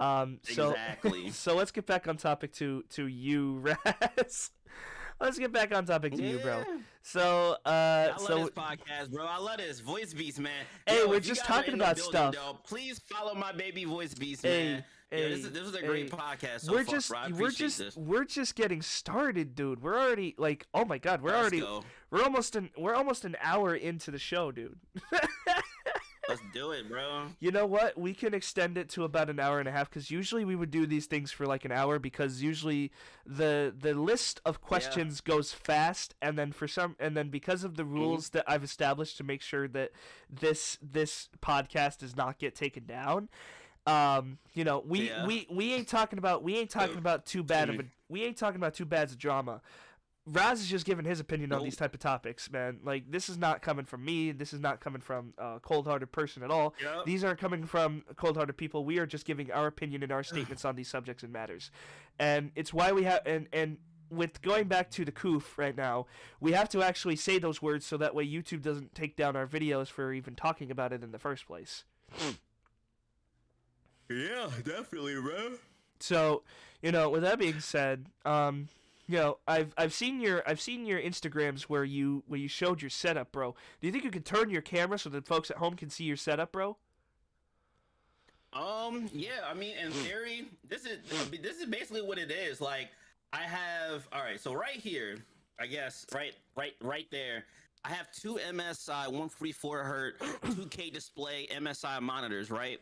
So Exactly. so let's get back on topic to you, Raz. Let's get back on topic to you, bro. Yeah. So I love this podcast, bro. I love this voice beast, man. Hey, we're if you just guys are talking in the about building, stuff. though, please follow my baby voice beast, Hey, man. Yeah, this was a great hey. podcast. So we're far, just bro. I we're appreciate just this. we're just getting started, dude. We're already like, oh my god, Let's go. we're almost an hour into the show, dude. Let's do it, bro. You know what? We can extend it to about an hour and a half because usually we would do these things for like an hour because usually the list of questions goes fast and then because of the rules that I've established to make sure that this podcast does not get taken down. You know, we ain't talking about too bad of drama. Raz is just giving his opinion on these type of topics, man. Like, this is not coming from me. This is not coming from a cold-hearted person at all. Yep. These are coming from cold-hearted people. We are just giving our opinion and our statements on these subjects and matters. And it's why we have... And with going back to the coof right now, we have to actually say those words so that way YouTube doesn't take down our videos for even talking about it in the first place. Yeah, definitely, bro. So, you know, with that being said, you know, I've seen your Instagrams where you showed your setup, bro. Do you think you could turn your camera so that folks at home can see your setup, bro? Yeah, I mean, in theory, this is basically what it is. Like, I have, all right, so right here, I guess, right there, I have two MSI 144 hertz 2K display MSI monitors, right?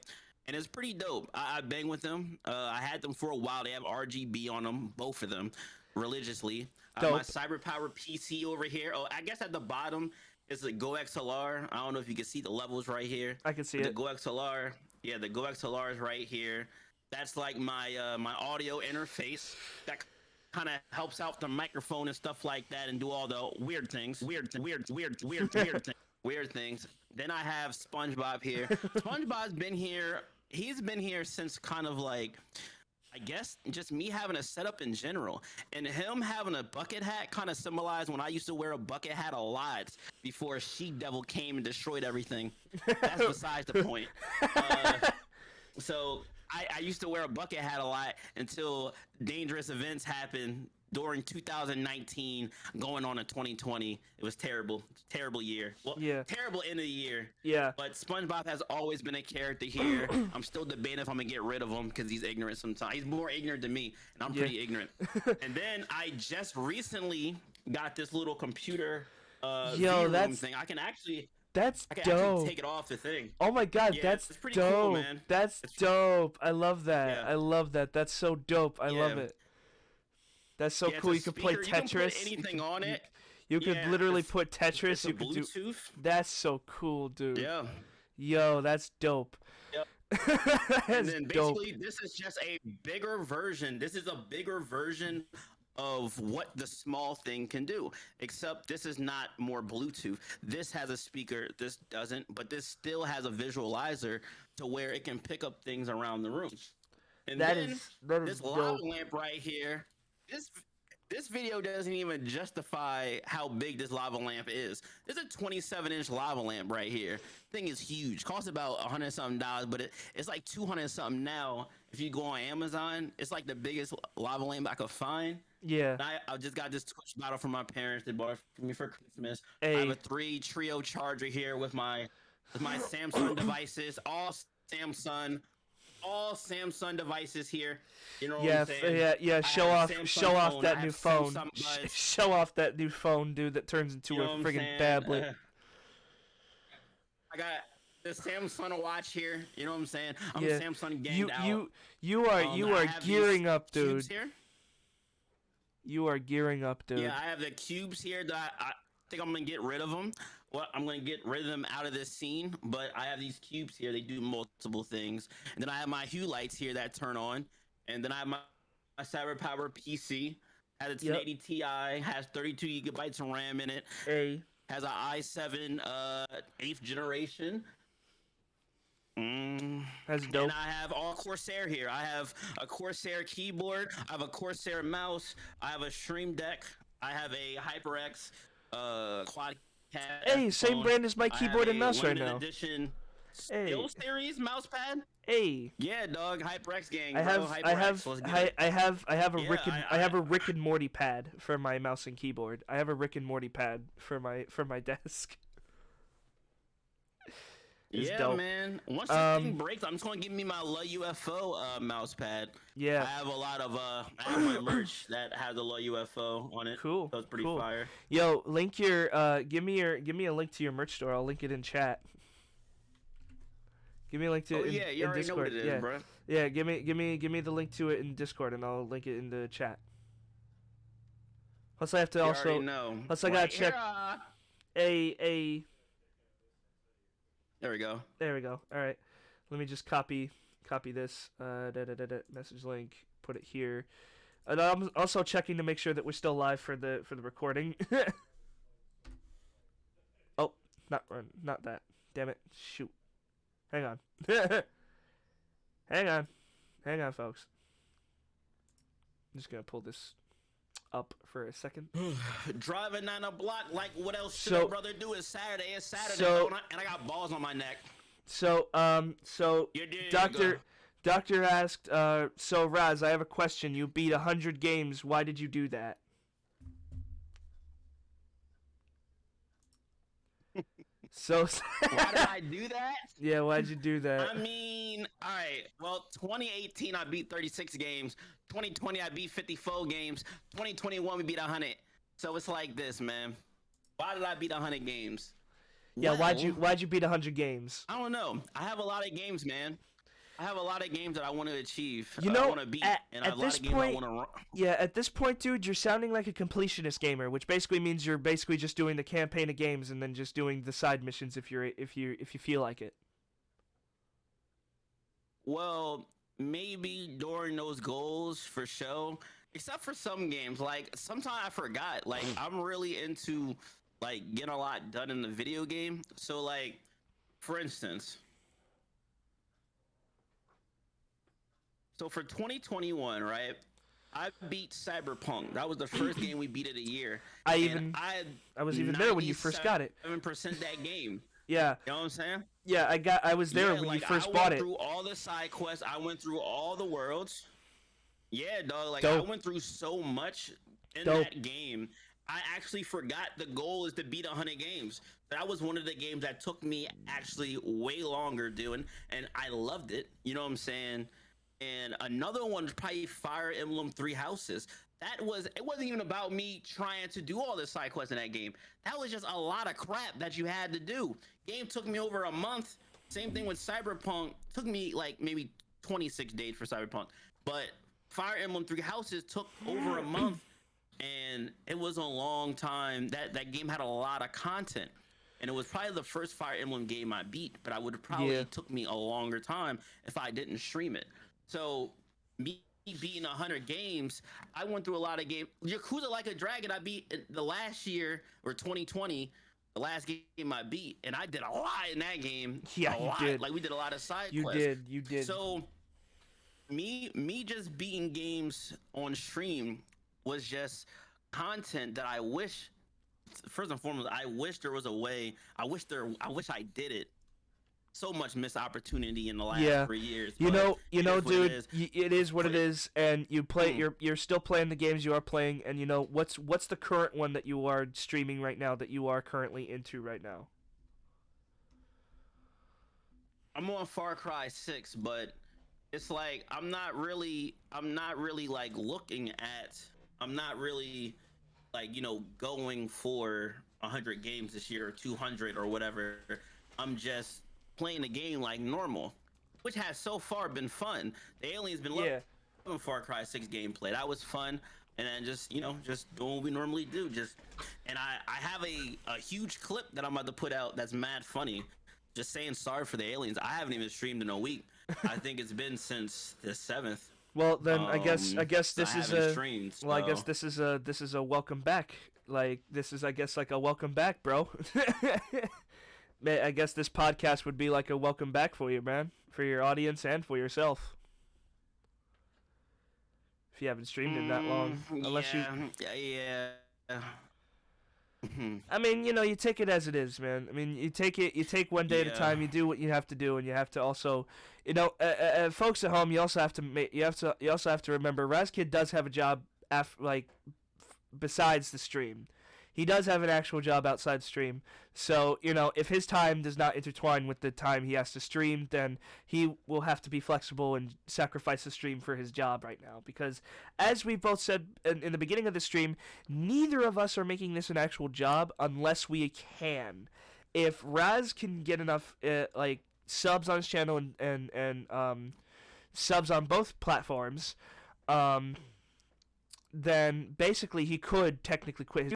And it's pretty dope. I bang with them. I had them for a while. They have RGB on them, both of them, religiously. My Cyber Power PC over here. Oh, I guess at the bottom is the Go XLR. I don't know if you can see the levels right here. I can see The it. Go XLR. Yeah, the Go XLR is right here. That's like my my audio interface. That kind of helps out the microphone and stuff like that, and do all the weird things. Weird things. Then I have SpongeBob here. SpongeBob's been here. He's been here since kind of like, I guess, just me having a setup in general. And him having a bucket hat kind of symbolized when I used to wear a bucket hat a lot before She-Devil came and destroyed everything. That's besides the point. So I used to wear a bucket hat a lot until dangerous events happened during 2019 going on in 2020. It was terrible year. Well, Yeah. terrible end of the year. Yeah. But SpongeBob has always been a character here. I'm still debating if I'm gonna get rid of him because he's ignorant sometimes. He's more ignorant than me, and I'm pretty ignorant. And then I just recently got this little computer V-room thing. I can actually dope. take it off the thing. Oh my god, Yeah, that's it's pretty dope. cool, man. That's dope. I love that. Yeah. I love that. That's so dope. I love Yeah. it. That's so Yeah, it's cool. a You can play speaker. You can Tetris. put anything on it. You could Yeah, literally put it's Tetris. a You could do. Bluetooth. That's so cool, dude. Yeah. Yo, that's dope. Yep. And That's then dope. basically, this is just a bigger version. This is a bigger version of what the small thing can do. Except this is not more Bluetooth. This has a speaker. This doesn't. But this still has a visualizer to where it can pick up things around the room. And That then is this dope. lava lamp right here. This video doesn't even justify how big this lava lamp is. This is a 27-inch lava lamp right here. Thing is huge. Costs about $100 something, but it's like 200 something now. If you go on Amazon, it's like the biggest lava lamp I could find. Yeah. And I just got this Twitch bottle from my parents. They bought it for me for Christmas. Hey. I have a 3 trio charger here with my Samsung devices, all Samsung devices here. You know what I'm saying? Yeah. Show off that new phone. Samsung Show off that new phone, dude. That turns into You know a what I'm friggin' saying? tablet. I got the Samsung watch here. You know what I'm saying? I'm Yeah. Samsung ganged out. You are I have gearing up, cubes dude. Here. You are gearing up, dude. Yeah, I have the cubes here that I think I'm gonna get rid of them. Well, I'm gonna get rid of them out of this scene, but I have these cubes here. They do multiple things, and then I have my hue lights here that turn on, and then I have my CyberPower PC. Has a 1080 Ti, has 32 gigabytes of RAM in it. Hey. Has an i7 8th generation. That's dope. And I have all Corsair here. I have a Corsair keyboard. I have a Corsair mouse. I have a Stream Deck. I have a HyperX quad. Hey, same brand as my keyboard and mouse right now. Edition Hey. Steel Series mouse pad. Hey. Yeah, dog. HyperX gang. I have bro. I HyperX. have Let's get I, it. I have I have a Yeah, I have a Rick and Morty pad for my mouse and keyboard. I have a Rick and Morty pad for my desk. It's Yeah, dope. man. Once this thing breaks, I'm just gonna give me my La UFO mouse pad. Yeah. I have a lot of I have my merch that has the La UFO on it. Cool. So it's pretty cool. fire. Yo, link your give me a link to your merch store. I'll link it in chat. Give me a link to it Yeah, you in already Discord. know what it is, yeah. bro. Yeah, give me the link to it in Discord and I'll link it in the chat. Plus I have to You also already know. plus I gotta check a There we go. There we go. All right. Let me just copy this message link, put it here. And I'm also checking to make sure that we're still live for the recording. Oh, not that. Damn it. Shoot. Hang on. Hang on, folks. I'm just going to pull this up for a second. Driving down a block like what else should So- a brother do? It's Saturday. It's Saturday, so- and I got balls on my neck. So You did, Doctor asked, so Raz, I have a question. You beat 100 games. Why did you do that? So Why did I do that? yeah, why'd you do that? I mean, all right. Well, 2018 I beat 36 games. 2020 I beat 54 games. 2021 we beat 100. So it's like this, man. Why did I beat 100 games? Yeah, Well, why'd you beat 100 games? I don't know. I have a lot of games, man. I have a lot of games that I want to achieve. You know, I want to beat, and I have a lot of games I want to run. Yeah, at this point, dude, you're sounding like a completionist gamer, which basically means you're basically just doing the campaign of games and then just doing the side missions if you feel like it. Well, maybe during those goals for show, except for some games. Like sometimes I forgot. Like I'm really into like getting a lot done in the video game. So like, for instance. So for 2021, right? I beat Cyberpunk. That was the first game we beat of the year. I was even there when you first got it. 7% that game. Yeah. You know what I'm saying? Yeah, I was there when you first bought it. I went through all the side quests. I went through all the worlds. Yeah, dog. Like Dope. I went through so much in Dope. that game. I actually forgot the goal is to beat 100 games. That was one of the games that took me actually way longer doing, and I loved it. You know what I'm saying? And another one was probably Fire Emblem Three Houses. It wasn't even about me trying to do all the side quests in that game. That was just a lot of crap that you had to do. Game took me over a month. Same thing with Cyberpunk. Took me like maybe 26 days for Cyberpunk. But Fire Emblem Three Houses took over a month. and it was a long time. That game had a lot of content, and it was probably the first Fire Emblem game I beat. But I would have Yeah. probably took me a longer time if I didn't stream it. So me beating 100 games, I went through a lot of games. Yakuza Like a Dragon, I beat the last year or 2020. The last game I beat, and I did a lot in that game. Yeah, A you lot. did. Like we did a lot of side You quests. did. You did. So me just beating games on stream was just content that I wish, first and foremost, I wish there was a way. I wish I did it. So much missed opportunity in the last Yeah. 3 years. You But know, it is what it dude. is. It is what it Play- is, and you play. Mm. You're still playing the games you are playing, and you know what's the current one that you are streaming right now that you are currently into right now. I'm on Far Cry 6, but it's like I'm not really like looking at I'm not really like, going for 100 games this year or 200 or whatever. I'm just playing the game like normal, which has so far been fun. The aliens been Yeah. loving Far Cry 6 gameplay. That was fun. And then just doing what we normally do. And I have a huge clip that I'm about to put out that's mad funny. Just saying sorry for the aliens. I haven't even streamed in a week. I think it's been since the 7th. Well, then I guess So this I is haven't a streamed. well, I guess So. this is a welcome back. Like this is I guess like a welcome back, bro. I guess this podcast would be like a welcome back for you, man, for your audience and for yourself. If you haven't streamed in that long, unless you Yeah. Mhm. I mean, you take it as it is, man. I mean, you take one day at a Yeah. time. You do what you have to do, and you have to also, folks at home, you also have to you also have to remember, Razkid does have a job besides the stream. He does have an actual job outside stream. So, if his time does not intertwine with the time he has to stream, then he will have to be flexible and sacrifice the stream for his job right now. Because, as we both said in the beginning of the stream, neither of us are making this an actual job unless we can. If Raz can get enough, subs on his channel and subs on both platforms, then basically he could technically quit his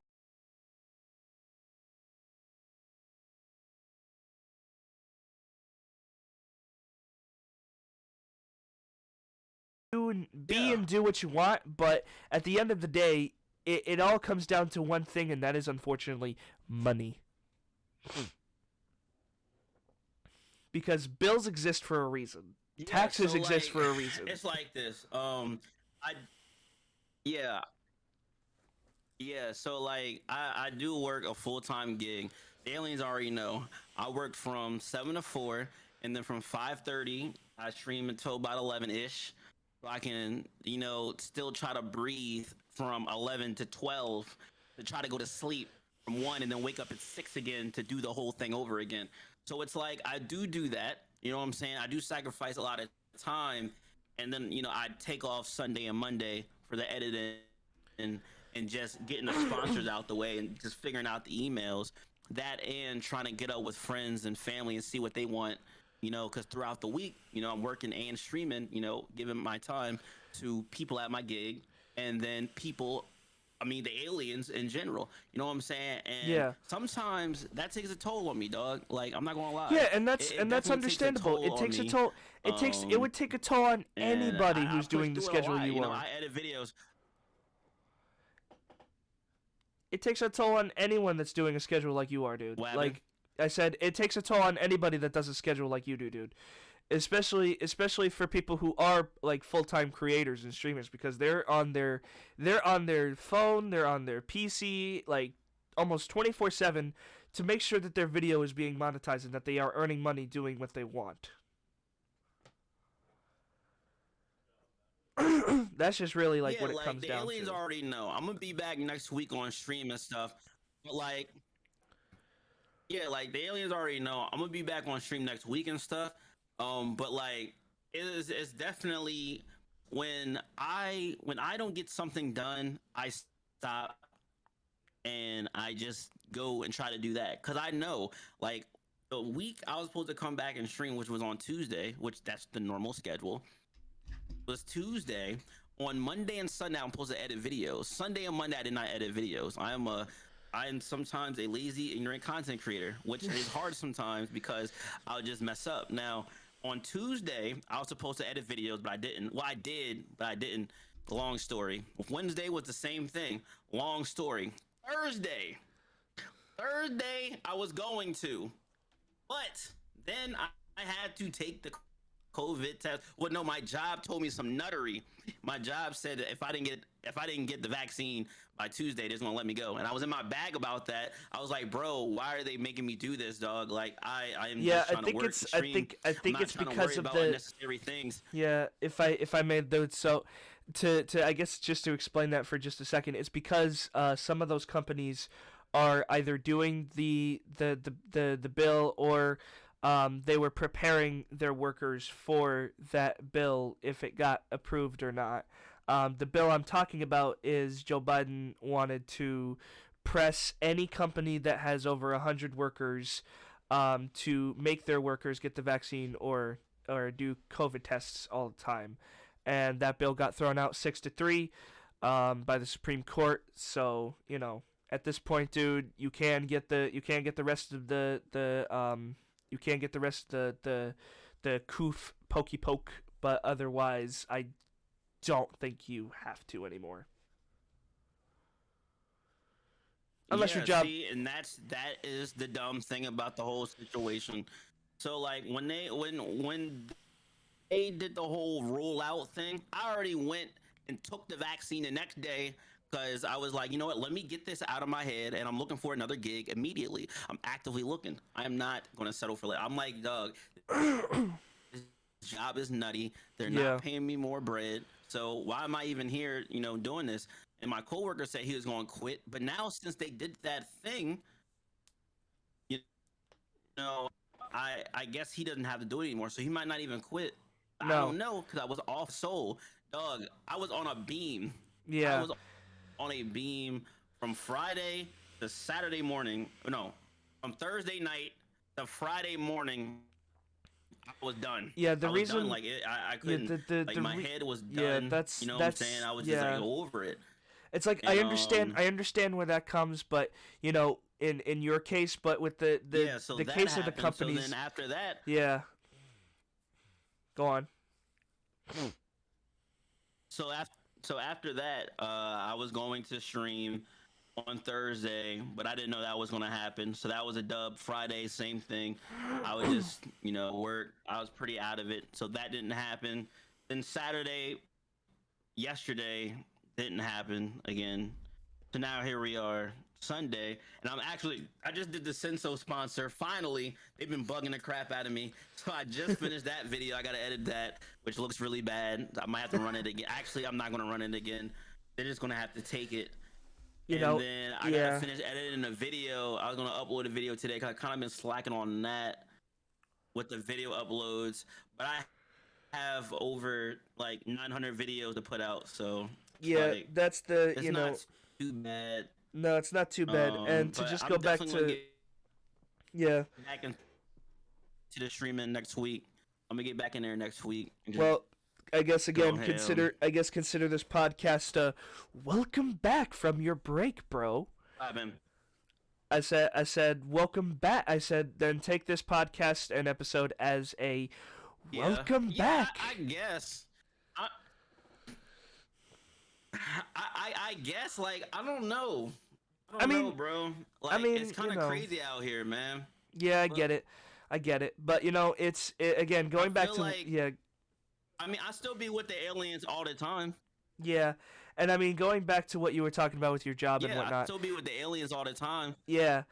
Yeah. and do what you want, but at the end of the day, it all comes down to one thing, and that is unfortunately money. Because bills exist for a reason. Yeah, Taxes so exist like for a reason. it's like this. I yeah, yeah. So like I do work a full-time gig. The aliens already know. I work from 7 to 4, and then from 5:30 I stream until about 11 ish. So I can still try to breathe from 11 to 12 to try to go to sleep from 1 and then wake up at 6 again to do the whole thing over again. So it's like I do that. You know what I'm saying? I do sacrifice a lot of time, and then I take off Sunday and Monday for the editing and just getting the sponsors out the way and just figuring out the emails. That and trying to get up with friends and family and see what they want. Because throughout the week, I'm working and streaming. Giving my time to people at my gig, and then people. I mean, the aliens in general. You know what I'm saying? And Yeah. sometimes that takes a toll on me, dog. Like I'm not gonna lie. Yeah, and that's It that's definitely takes a understandable. toll It on takes a me. toll. It would take a toll on And anybody I who's push doing the through it a schedule lot. you are. I edit videos. It takes a toll on anyone that's doing a schedule like you are, dude. What happened? Like I said, it takes a toll on anybody that does a schedule like you do, dude. Especially for people who are like full-time creators and streamers, because they're on their phone, they're on their PC like almost 24/7 to make sure that their video is being monetized and that they are earning money doing what they want. That's just really like Yeah, what it like comes the down aliens to. already know. I'm gonna be back next week on stream and stuff. But like, yeah, like the aliens already know. I'm gonna be back on stream next week and stuff. But like, it's definitely when I don't get something done, I stop and I just go and try to do that because I know like the week I was supposed to come back and stream, which was on Tuesday, which that's the normal schedule, was Tuesday. on Monday and Sunday I'm supposed to edit videos. Sunday and Monday I did not edit videos. I am sometimes a lazy, ignorant content creator, which is hard sometimes because I'll just mess up. Now, on Tuesday, I was supposed to edit videos, but I didn't. Well, I did, but I didn't. Long story. Wednesday was the same thing. Long story. Thursday, I was going to, but then I had to take the COVID test. Well, no, my job told me some nuttery. My job said that if I didn't get the vaccine by Tuesday, they're just gonna let me go. And I was in my bag about that. I was like, bro, why are they making me do this, dog? Like I am Yeah, just trying to work stream. I I'm think not it's trying to because worry of about the unnecessary things. yeah. If I made those so. To I guess just to explain that for just a second, it's because some of those companies are either doing the bill or they were preparing their workers for that bill if it got approved or not. The bill I'm talking about is Joe Biden wanted to press any company that has over 100 workers to make their workers get the vaccine or do COVID tests all the time. And that bill got thrown out 6-3 by the Supreme Court. So at this point, dude, you can get the rest of you can get the rest of the coof pokey poke, but otherwise, I don't think you have to anymore. Unless your Yeah, job. see, and that is the dumb thing about the whole situation. So like when they did the whole roll out thing, I already went and took the vaccine the next day because I was like, you know what, let me get this out of my head, and I'm looking for another gig immediately. I'm actively looking. I am not going to settle for that. I'm like, Doug, this job is nutty. They're not Yeah. paying me more bread. So why am I even here, doing this? And my coworker said he was going to quit. But now since they did that thing, you know, I guess he doesn't have to do it anymore. So he might not even quit. I No. don't know because I was off soul. Dog, I was on a beam. I Yeah. was on a beam from Friday to Saturday morning. No, from Thursday night to Friday morning. I was done. Yeah. The I was done. reason. Like I Yeah. couldn't. Like my head was Yeah. done. You know what I'm saying? I was just like Yeah. over it. It's like And I understand where that comes, but in your case, but with yeah. So the that case of the happened. So companies. then after that, Yeah. Go on. so after that, I was going to stream on Thursday, but I didn't know that was going to happen. So that was a dub. Friday, same thing. I was just, work. I was pretty out of it. So that didn't happen. Then Saturday, yesterday, didn't happen again. So now here we are, Sunday, and I just did the Senso sponsor. Finally, they've been bugging the crap out of me. So I just finished that video. I got to edit that, which looks really bad. I might have to run it again. Actually, I'm not going to run it again. They're just going to have to take it. Then I got to finish editing a video. I was going to upload a video today because I kind of been slacking on that with the video uploads. But I have over like 900 videos to put out. So Yeah, like, that's the it's not too bad. No, it's not too bad. And to But just I'm go back definitely to gonna yeah. get back into the streaming next week. I'm gonna get back in there next week. And just Well, I guess again ham. consider this podcast welcome back from your break, bro. I said welcome back. I said then take this podcast and episode as a welcome back. I guess. I guess, like, I don't know. I don't know, bro. Like, it's kind of crazy out here, man. Yeah, I get it. But again going back to like, I mean, I still be with the aliens all the time. Yeah, and I mean going back to what you were talking about with your job and whatnot. I still be with the aliens all the time. Yeah,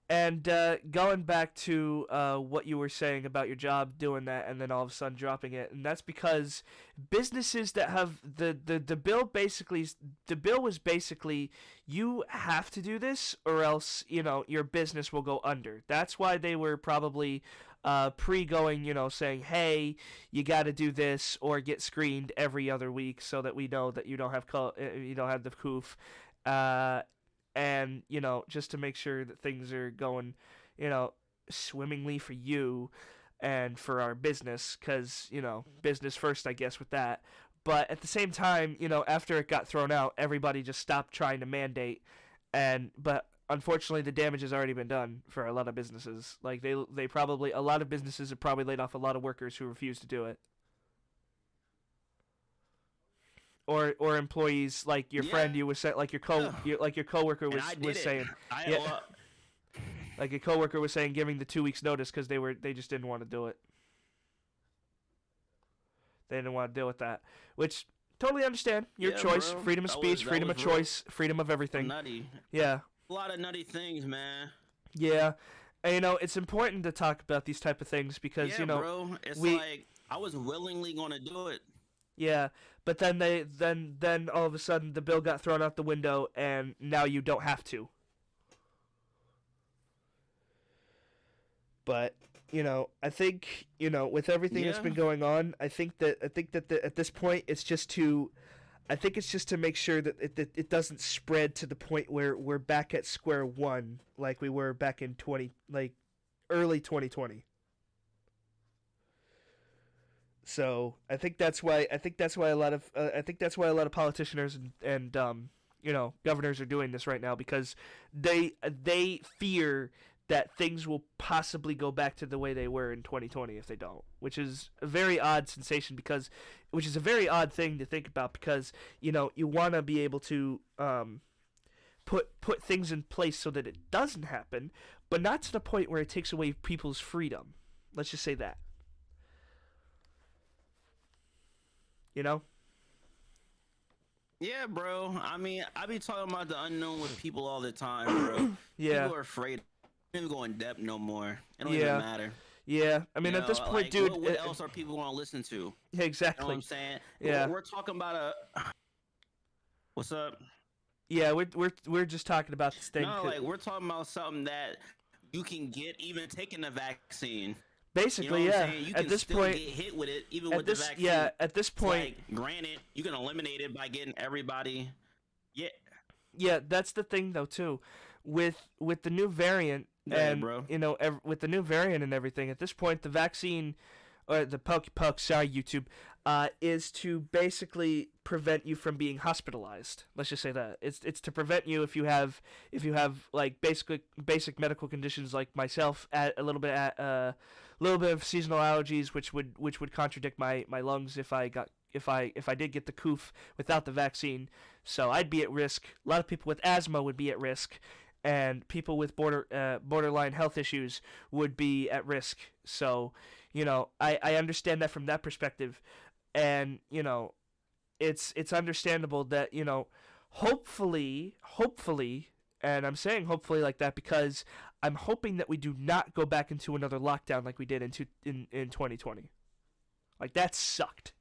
and going back to what you were saying about your job doing that and then all of a sudden dropping it, and that's because businesses that have the bill was basically you have to do this or else your business will go under. That's why they were probably pre-going, saying, hey, you got to do this or get screened every other week so that we know that you don't have the coof. And just to make sure that things are going swimmingly for you and for our business, because business first, I guess, with that. But at the same time, after it got thrown out, everybody just stopped trying to mandate, but unfortunately, the damage has already been done for a lot of businesses. Like they probably a lot of businesses have probably laid off a lot of workers who refuse to do it, or employees like your friend you was saying, like your coworker was saying, yeah, like a coworker was saying, giving the 2 weeks notice because they just didn't want to do it. They didn't want to deal with that, which totally understand. Your choice, bro. freedom of speech, freedom of choice, freedom of everything. Nutty. Yeah. A lot of nutty things, man. Yeah. And, it's important to talk about these type of things because, bro, it's like I was willingly going to do it. Yeah, but then then all of a sudden the bill got thrown out the window and now you don't have to. But I think with everything that's been going on, I think that at this point it's just to make sure that it doesn't spread to the point where we're back at square one like we were back in early 2020. So I think that's why a lot of politicians and governors are doing this right now, because they fear that things will possibly go back to the way they were in 2020 if they don't, which is a very odd which is a very odd thing to think about, because you want to be able to put things in place so that it doesn't happen, but not to the point where it takes away people's freedom. Let's just say that. Yeah, bro. I mean, I be talking about the unknown with people all the time, bro. Yeah. People are afraid. They don't even go in depth no more. It don't even matter. Yeah. I mean, at this point, dude. What else are people going to listen to? Yeah, exactly. You know what I'm saying? Yeah. We're talking about What's up? Yeah, we're just talking about this thing. No, we're talking about something that you can get even taking the vaccine. Basically, you know yeah. You at can this still point, get hit with it even with the vaccine. Yeah, at this point, granted, you can eliminate it by getting everybody. Yeah. Yeah, that's the thing though too, with the new variant and bro. With the new variant and everything. At this point, the vaccine, or the poke, sorry YouTube, is to basically prevent you from being hospitalized. Let's just say that it's to prevent you if you have like basic medical conditions like myself, at a little bit of seasonal allergies, which would contradict my lungs if I did get the coof without the vaccine. So I'd be at risk. A lot of people with asthma would be at risk, and people with borderline health issues would be at risk. So I understand that from that perspective, and it's understandable that hopefully, and I'm saying hopefully like that because I'm hoping that we do not go back into another lockdown like we did in 2020. Like, that sucked.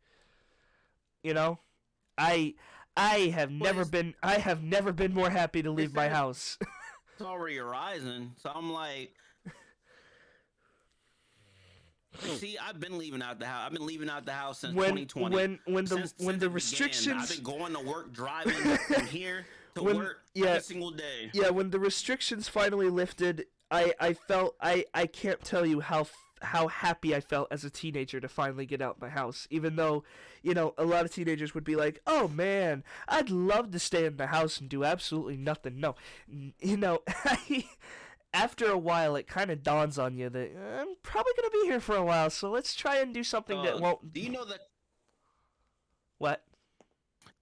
I have never been more happy to leave my house. It's already rising, so I'm like, see, I've been leaving out the house. I've been leaving out the house since 2020. When the restrictions, I've been going to work, driving from here to work every single day. Yeah, when the restrictions finally lifted, I felt I can't tell you how happy I felt as a teenager to finally get out my house. Even though, a lot of teenagers would be like, "Oh man, I'd love to stay in the house and do absolutely nothing." No, after a while, it kind of dawns on you that I'm probably gonna be here for a while, so let's try and do something that won't. Do you know that? What?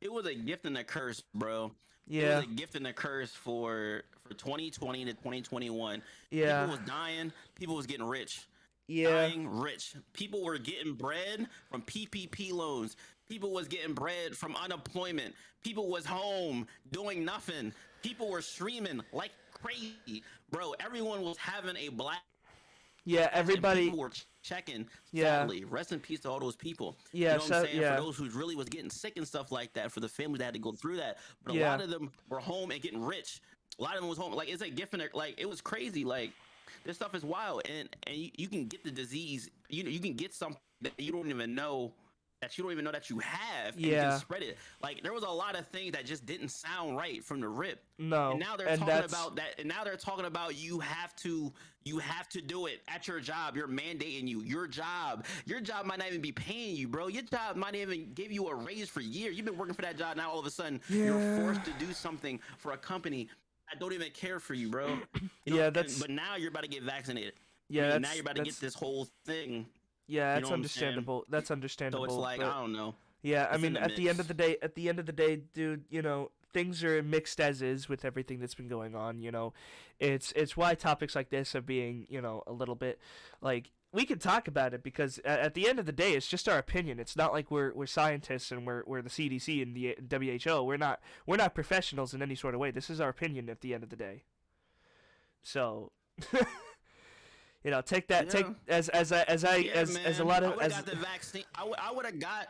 It was a gift and a curse, bro. Yeah. It was a gift and a curse for 2020 to 2021. Yeah. People was dying. People was getting rich. Yeah. Dying rich. People were getting bread from PPP loans. People was getting bread from unemployment. People was home doing nothing. People were streaming like crazy, bro. Everyone was having a black. Yeah, everybody. People were checking. Yeah. Sadly, rest in peace to all those people. Yeah, you know what I'm saying? Yeah. For those who really was getting sick and stuff like that, for the families that had to go through that, but a lot of them were home and getting rich. A lot of them was home. Like, it's a gift and like it was crazy. Like, this stuff is wild, and you can get the disease. You can get something that you don't even know that you don't even know that you have, and you Yeah. can spread it. Like there was a lot of things that just didn't sound right from the rip. No. And now they're And talking that's about that. And now they're talking about you have to do it at your job. You're mandating your job. Your job might not even be paying you, bro. Your job might even give you a raise for years. You've been working for that job. Now all of a sudden you're forced to do something for a company that don't even care for you, bro. You know, yeah, that's but now you're about to get vaccinated. yeah, I mean, that's now you're about to get this whole thing. yeah, You that's know what I'm saying? understandable. That's So understandable. it's like, but I don't know. yeah, I It's in mean, the at the end of mix. the day, dude, you know, things are mixed as is with everything that's been going on. You know, it's why topics like this are being, you know, a little bit like we can talk about it because at the end of the day, it's just our opinion. It's not like we're scientists and we're the CDC and the WHO. We're not professionals in any sort of way. This is our opinion at the end of the day. So. You know, take that. Yeah. Take Yeah, as a man. lot I of would have as got the vaccine. I would have got.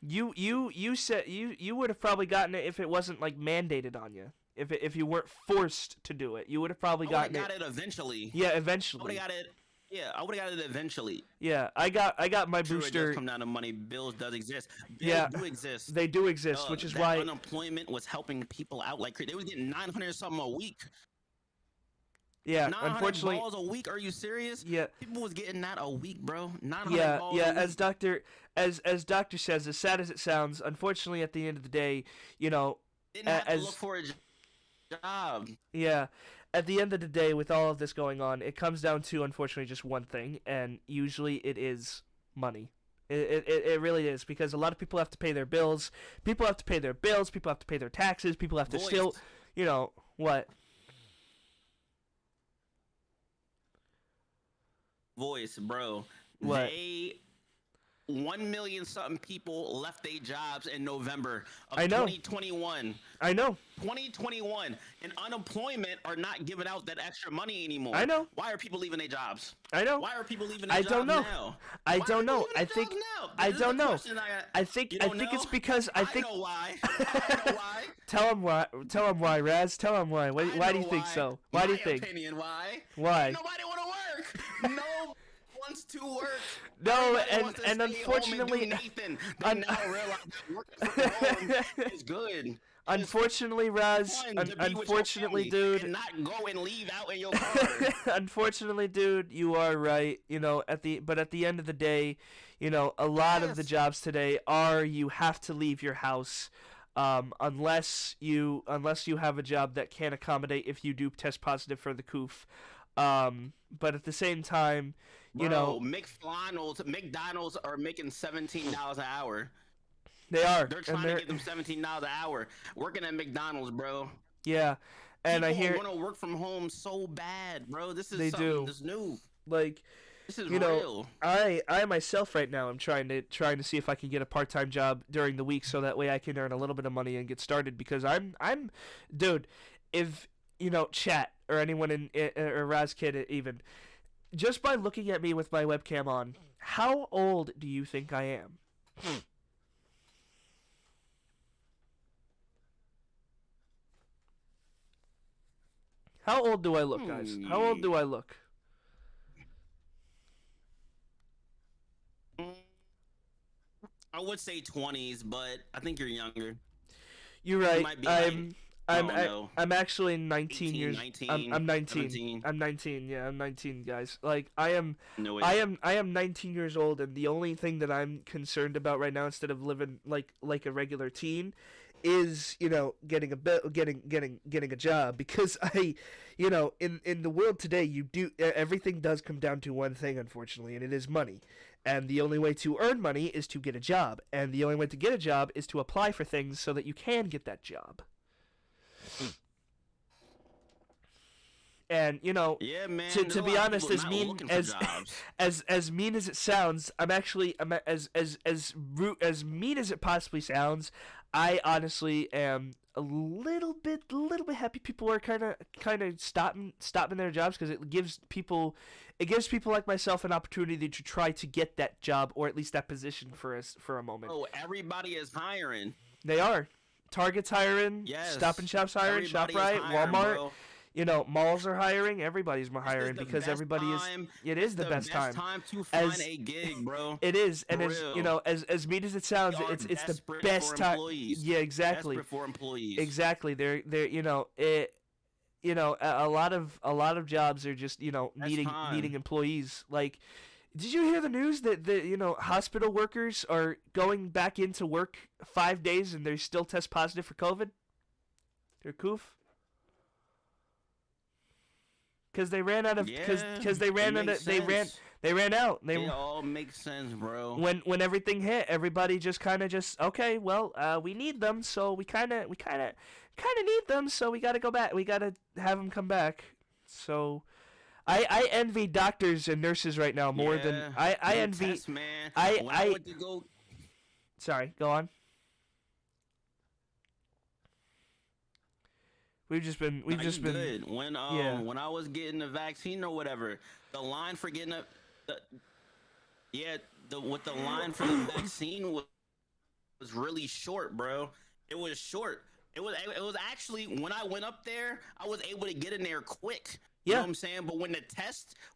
you said you would have probably gotten it if it wasn't like mandated on you. If you weren't forced to do it, you would have probably I would have gotten got it eventually. Yeah, I would eventually. have got it. Yeah, I would have got it eventually. Yeah, I got my True, it does booster. come down to money. Bills does exist. Bills Yeah, do exist. they do exist, which is That why. unemployment was helping people out like crazy. They was getting 900 something a week. Yeah, 900 unfortunately. balls a week? Are you serious? Yeah. People was getting that a week, bro. 900 Yeah, balls yeah. a week. As doctor says, as sad as it sounds, unfortunately, at the end of the day, you know, Didn't have to look for a job. yeah, at the end of the day, with all of this going on, it comes down to unfortunately just one thing, and usually it is money. It really is because a lot of people have to pay their bills. People have to pay their bills. People have to pay their taxes. People have to Voice. still, you know, what? Voice, bro. What? 1 million something people left their jobs in November of I know. 2021. I know. 2021, and unemployment are not giving out that extra money anymore. I know. Why are people leaving their jobs? I know. Why are people leaving their I jobs don't know. now? I Why don't are know. people leaving I their think. jobs now? I This is don't the know. question I think. You I don't think know? it's because I think. know why. I know why. Tell him why. Tell him why, Raz. Tell him why. Why do you know think why. so? Why do you My think? opinion, why? Why? Nobody want to work. No one wants to work. No, Everybody wants to and stay home unfortunately, and do Nathan. They now realize that working from home is good. unfortunately, Raz. Fun to be with your Unfortunately, family dude. and not go and leave out in your car. Unfortunately, dude, you are right. You know, at the end of the day, you know, a lot of the Yes. jobs today are you have to leave your house, unless you have a job that can accommodate if you do test positive for the coof. But at the same time, you know, McDonald's are making $17 an hour. they are. They're and trying to get them $17 an hour working at McDonald's, bro. Yeah, and People I hear want to work from home so bad, bro. This is They something do. that's new. like. This is You know, real. I myself right now am trying to see if I can get a part-time job during the week so that way I can earn a little bit of money and get started because I'm dude, if you know chat or anyone in or Razkid even just by looking at me with my webcam on, how old do you think I am? How old do I look, guys? How old do I look? I would say 20s, but I think you're younger. You're right. might be like, I don't know, I'm actually 19 18, years. 19, I'm 19. 17. I'm 19. Yeah, I'm 19, guys. Like I am. No way. I am 19 years old, and the only thing that I'm concerned about right now, instead of living like a regular teen, is getting a job because in the world today everything does come down to one thing, unfortunately, and it is money. And the only way to earn money is to get a job, and the only way to get a job is to apply for things so that you can get that job. And yeah, man. to be honest, as mean as mean as it sounds, I'm as mean as it possibly sounds. I honestly am a little bit happy people are kind of stopping their jobs because it gives people like myself an opportunity to try to get that job or at least that position for a moment. Oh, everybody is hiring. They are. Target's hiring. Yes. Stop and Shop's hiring. Everybody is ShopRite. hiring, Walmart. bro. malls are hiring. Everybody's This is hiring the because best everybody is. time. It This is is the the best best time. time to find As a gig, bro. it is, and For as real. as mean as it We sounds, are it's the desperate best for time. employees. Yeah, exactly, Desperate for employees. exactly. They're a lot of jobs are just That's needing time. employees. Like, did you hear the news that the hospital workers are going back into work 5 days and they still test positive for COVID? Or COOF? Because they ran out of Yeah, because they it ran out makes of, sense. they ran out. It all makes sense, bro. When everything hit, everybody just kind of just okay. Well, we need them, so we kind of need them, so we got to go back. We got to have them come back. So I envy doctors and nurses right now more than Yeah, I them envy. tests, man. I When I I went to go, sorry. Go on. We've nah, just you been good. yeah. When I was getting the vaccine or whatever, the line for getting the yeah, the line for the vaccine was really short, bro. It was short. It was actually when I went up there, I was able to get in there quick. You know Yeah. what I'm saying? But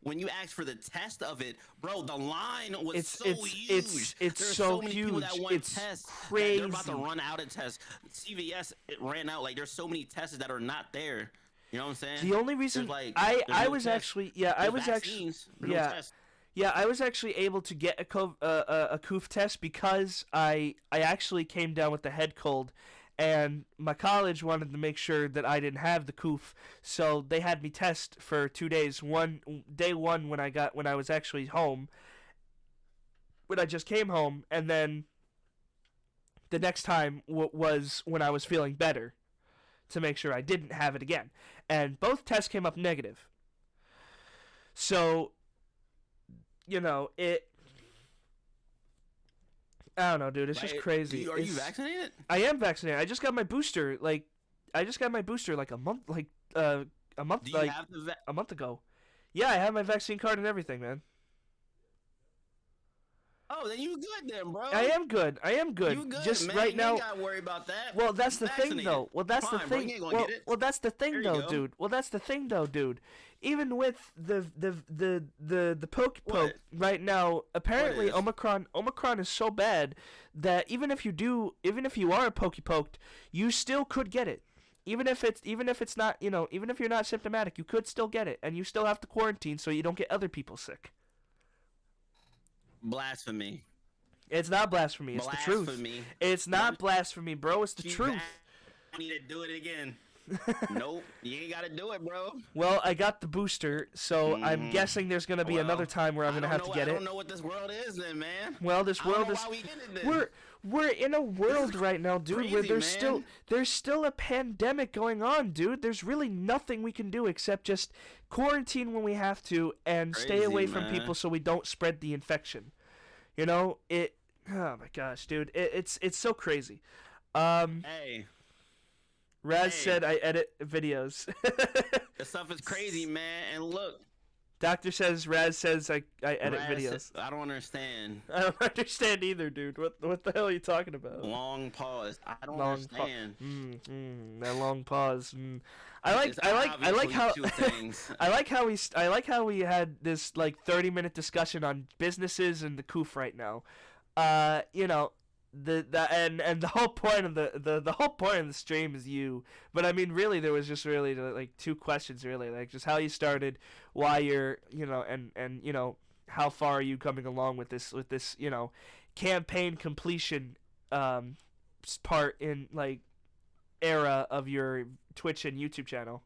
when you ask for the test of it, bro, the line was It's so it's huge. it's There's so so many people huge. that want It's tests that they're about to crazy. run out of tests. CVS it ran out. Like there's so many tests that are not there. You know what I'm saying? The only reason There's I no was tests. actually yeah I There's was actually vaccines, but no yeah tests. yeah I was actually able to get a COOF test because I actually came down with the head cold, and my college wanted to make sure that I didn't have the COOF, so they had me test for 2 days. Day one when I was actually home, when I just came home, and then the next time was when I was feeling better to make sure I didn't have it again, and both tests came up negative. So it. I don't know, dude. It's just Like, crazy. are you vaccinated? I am vaccinated. I just got my booster. I just got my booster like a month, a month, Do you like have the a month ago. Yeah, I have my vaccine card and everything, man. Oh, then you good then, bro. I am good. I am good. You good, Just man. right You now. ain't gotta worry about that. Well, that's You the thing, vaccinated. though. Well, that's the Fine, bro. thing. You ain't gonna Well, get it. well, that's the thing, There you though, go. dude. Well, that's the thing, though, dude. Even with the poke What? right now, apparently is? Omicron is so bad that even if you are poked, you still could get it. Even if it's not, even if you're not symptomatic, you could still get it, and you still have to quarantine so you don't get other people sick. Blasphemy. It's not blasphemy. It's the truth. Blasphemy. It's not blasphemy, bro. It's the You truth. I need to do it again. Nope. You ain't gotta do it, bro. Well, I got the booster, so I'm guessing there's gonna be another time where I'm gonna have to get I it. don't know what this world is, then, man. Well, this I don't world know is why we get it then. we're in a world right now, dude, where crazy, man. there's still a pandemic going on, dude. There's really nothing we can do except just quarantine when we have to and stay Crazy, away from man. people so we don't spread the infection. It. Oh my gosh, dude, it's so crazy. Hey, Raz hey. said I edit videos. this stuff is crazy, man. And look, Raz says I edit Raz, videos. I don't understand. I don't understand either, dude. What the hell are you talking about? Long pause. I don't Long understand. That long pause. I like It's I like how obviously two things. I like how we had this like 30-minute discussion on businesses and the COOF right now. And the whole point of the whole point of the stream is you. But I mean, really, there was just really like two questions, really, like just how you started, why you're, and how far are you coming along with this campaign completion part in like era of your Twitch and YouTube channel.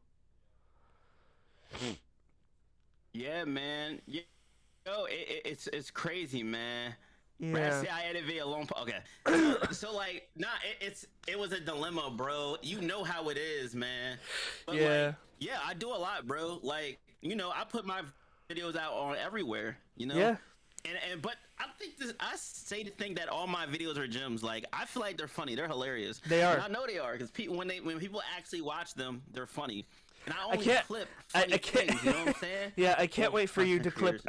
Yeah, man. Yeah. Yo, it's crazy, man. Yeah. See, I edit video long. Okay. So like, it was a dilemma, bro. You know how it is, man. But Yeah. Like, yeah, I do a lot, bro. Like, I put my videos out on everywhere. Yeah. But I say to think that all my videos are gems. Like, I feel like they're funny. They're hilarious. They are. And I know they are because when people actually watch them, they're funny. And I only can't- clip I funny can't- things. You know what I'm saying? Yeah, I can't wait for you to clip.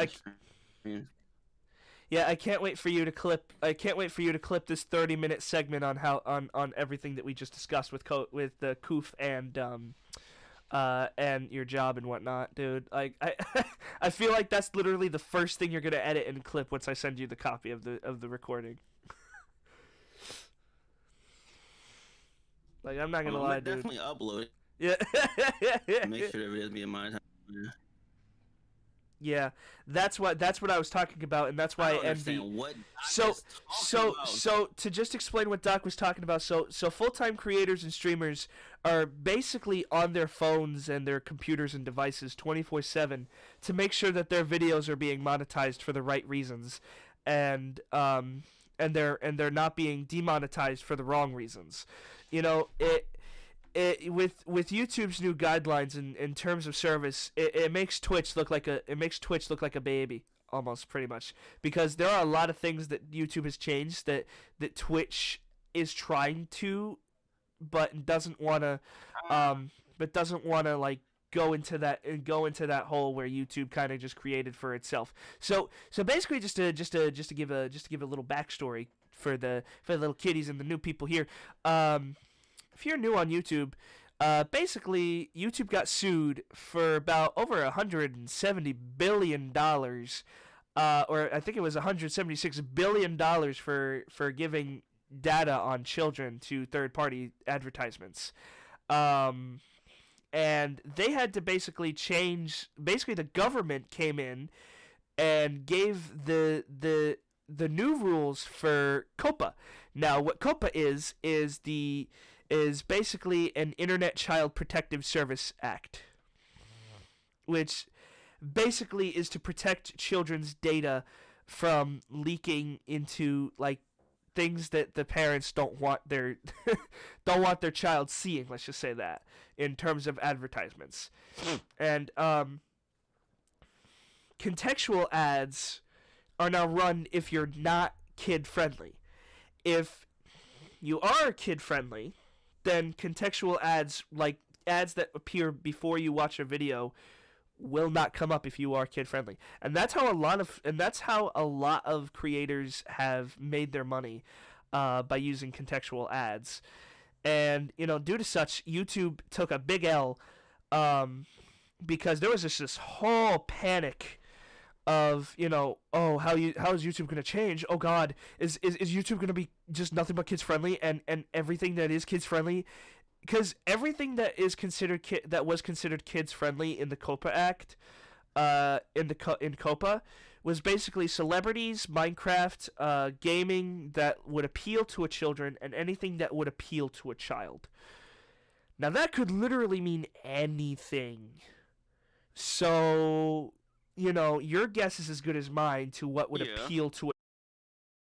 Yeah, I can't wait for you to clip. I can't wait for you to clip this 30-minute segment on how on everything that we just discussed with the COOF and and your job and whatnot, dude. Like I feel like that's literally the first thing you're gonna edit and clip once I send you the copy of the recording. Like I'm not gonna lie, dude. Definitely upload it. Yeah. Make sure that it is being monetized. Yeah. Yeah, that's what I was talking about, and that's why I envy. What So to just explain what Doc was talking about, so full-time creators and streamers are basically on their phones and their computers and devices 24/7 to make sure that their videos are being monetized for the right reasons, and they're not being demonetized for the wrong reasons. You know, with YouTube's new guidelines in terms of service, it makes Twitch look like a baby almost, pretty much, because there are a lot of things that YouTube has changed that Twitch is trying to, but doesn't want to like go into that hole where YouTube kind of just created for itself. So basically, just to give a little backstory for the little kiddies and the new people here. If you're new on YouTube, basically YouTube got sued for about over $170 billion, or I think it was $176 billion for giving data on children to third-party advertisements. And they had to basically change. Basically, the government came in and gave the new rules for COPPA. Now, what COPPA is basically an Internet Child Protective Service Act, which basically is to protect children's data from leaking into like things that the parents don't want their child seeing. Let's just say that in terms of advertisements, and contextual ads are now run if you're not kid friendly. If you are kid friendly, then contextual ads, like ads that appear before you watch a video, will not come up if you are kid friendly. And that's how a lot of creators have made their money, by using contextual ads. And due to such, YouTube took a big L, because there was this whole panic of how is YouTube going to change? Oh God, is YouTube going to be just nothing but kids friendly, and everything that is kids friendly, because everything that is considered was considered kids friendly in the COPPA Act, in COPPA, was basically celebrities, Minecraft, gaming that would appeal to a children, and anything that would appeal to a child. Now that could literally mean anything. So your guess is as good as mine to what would appeal to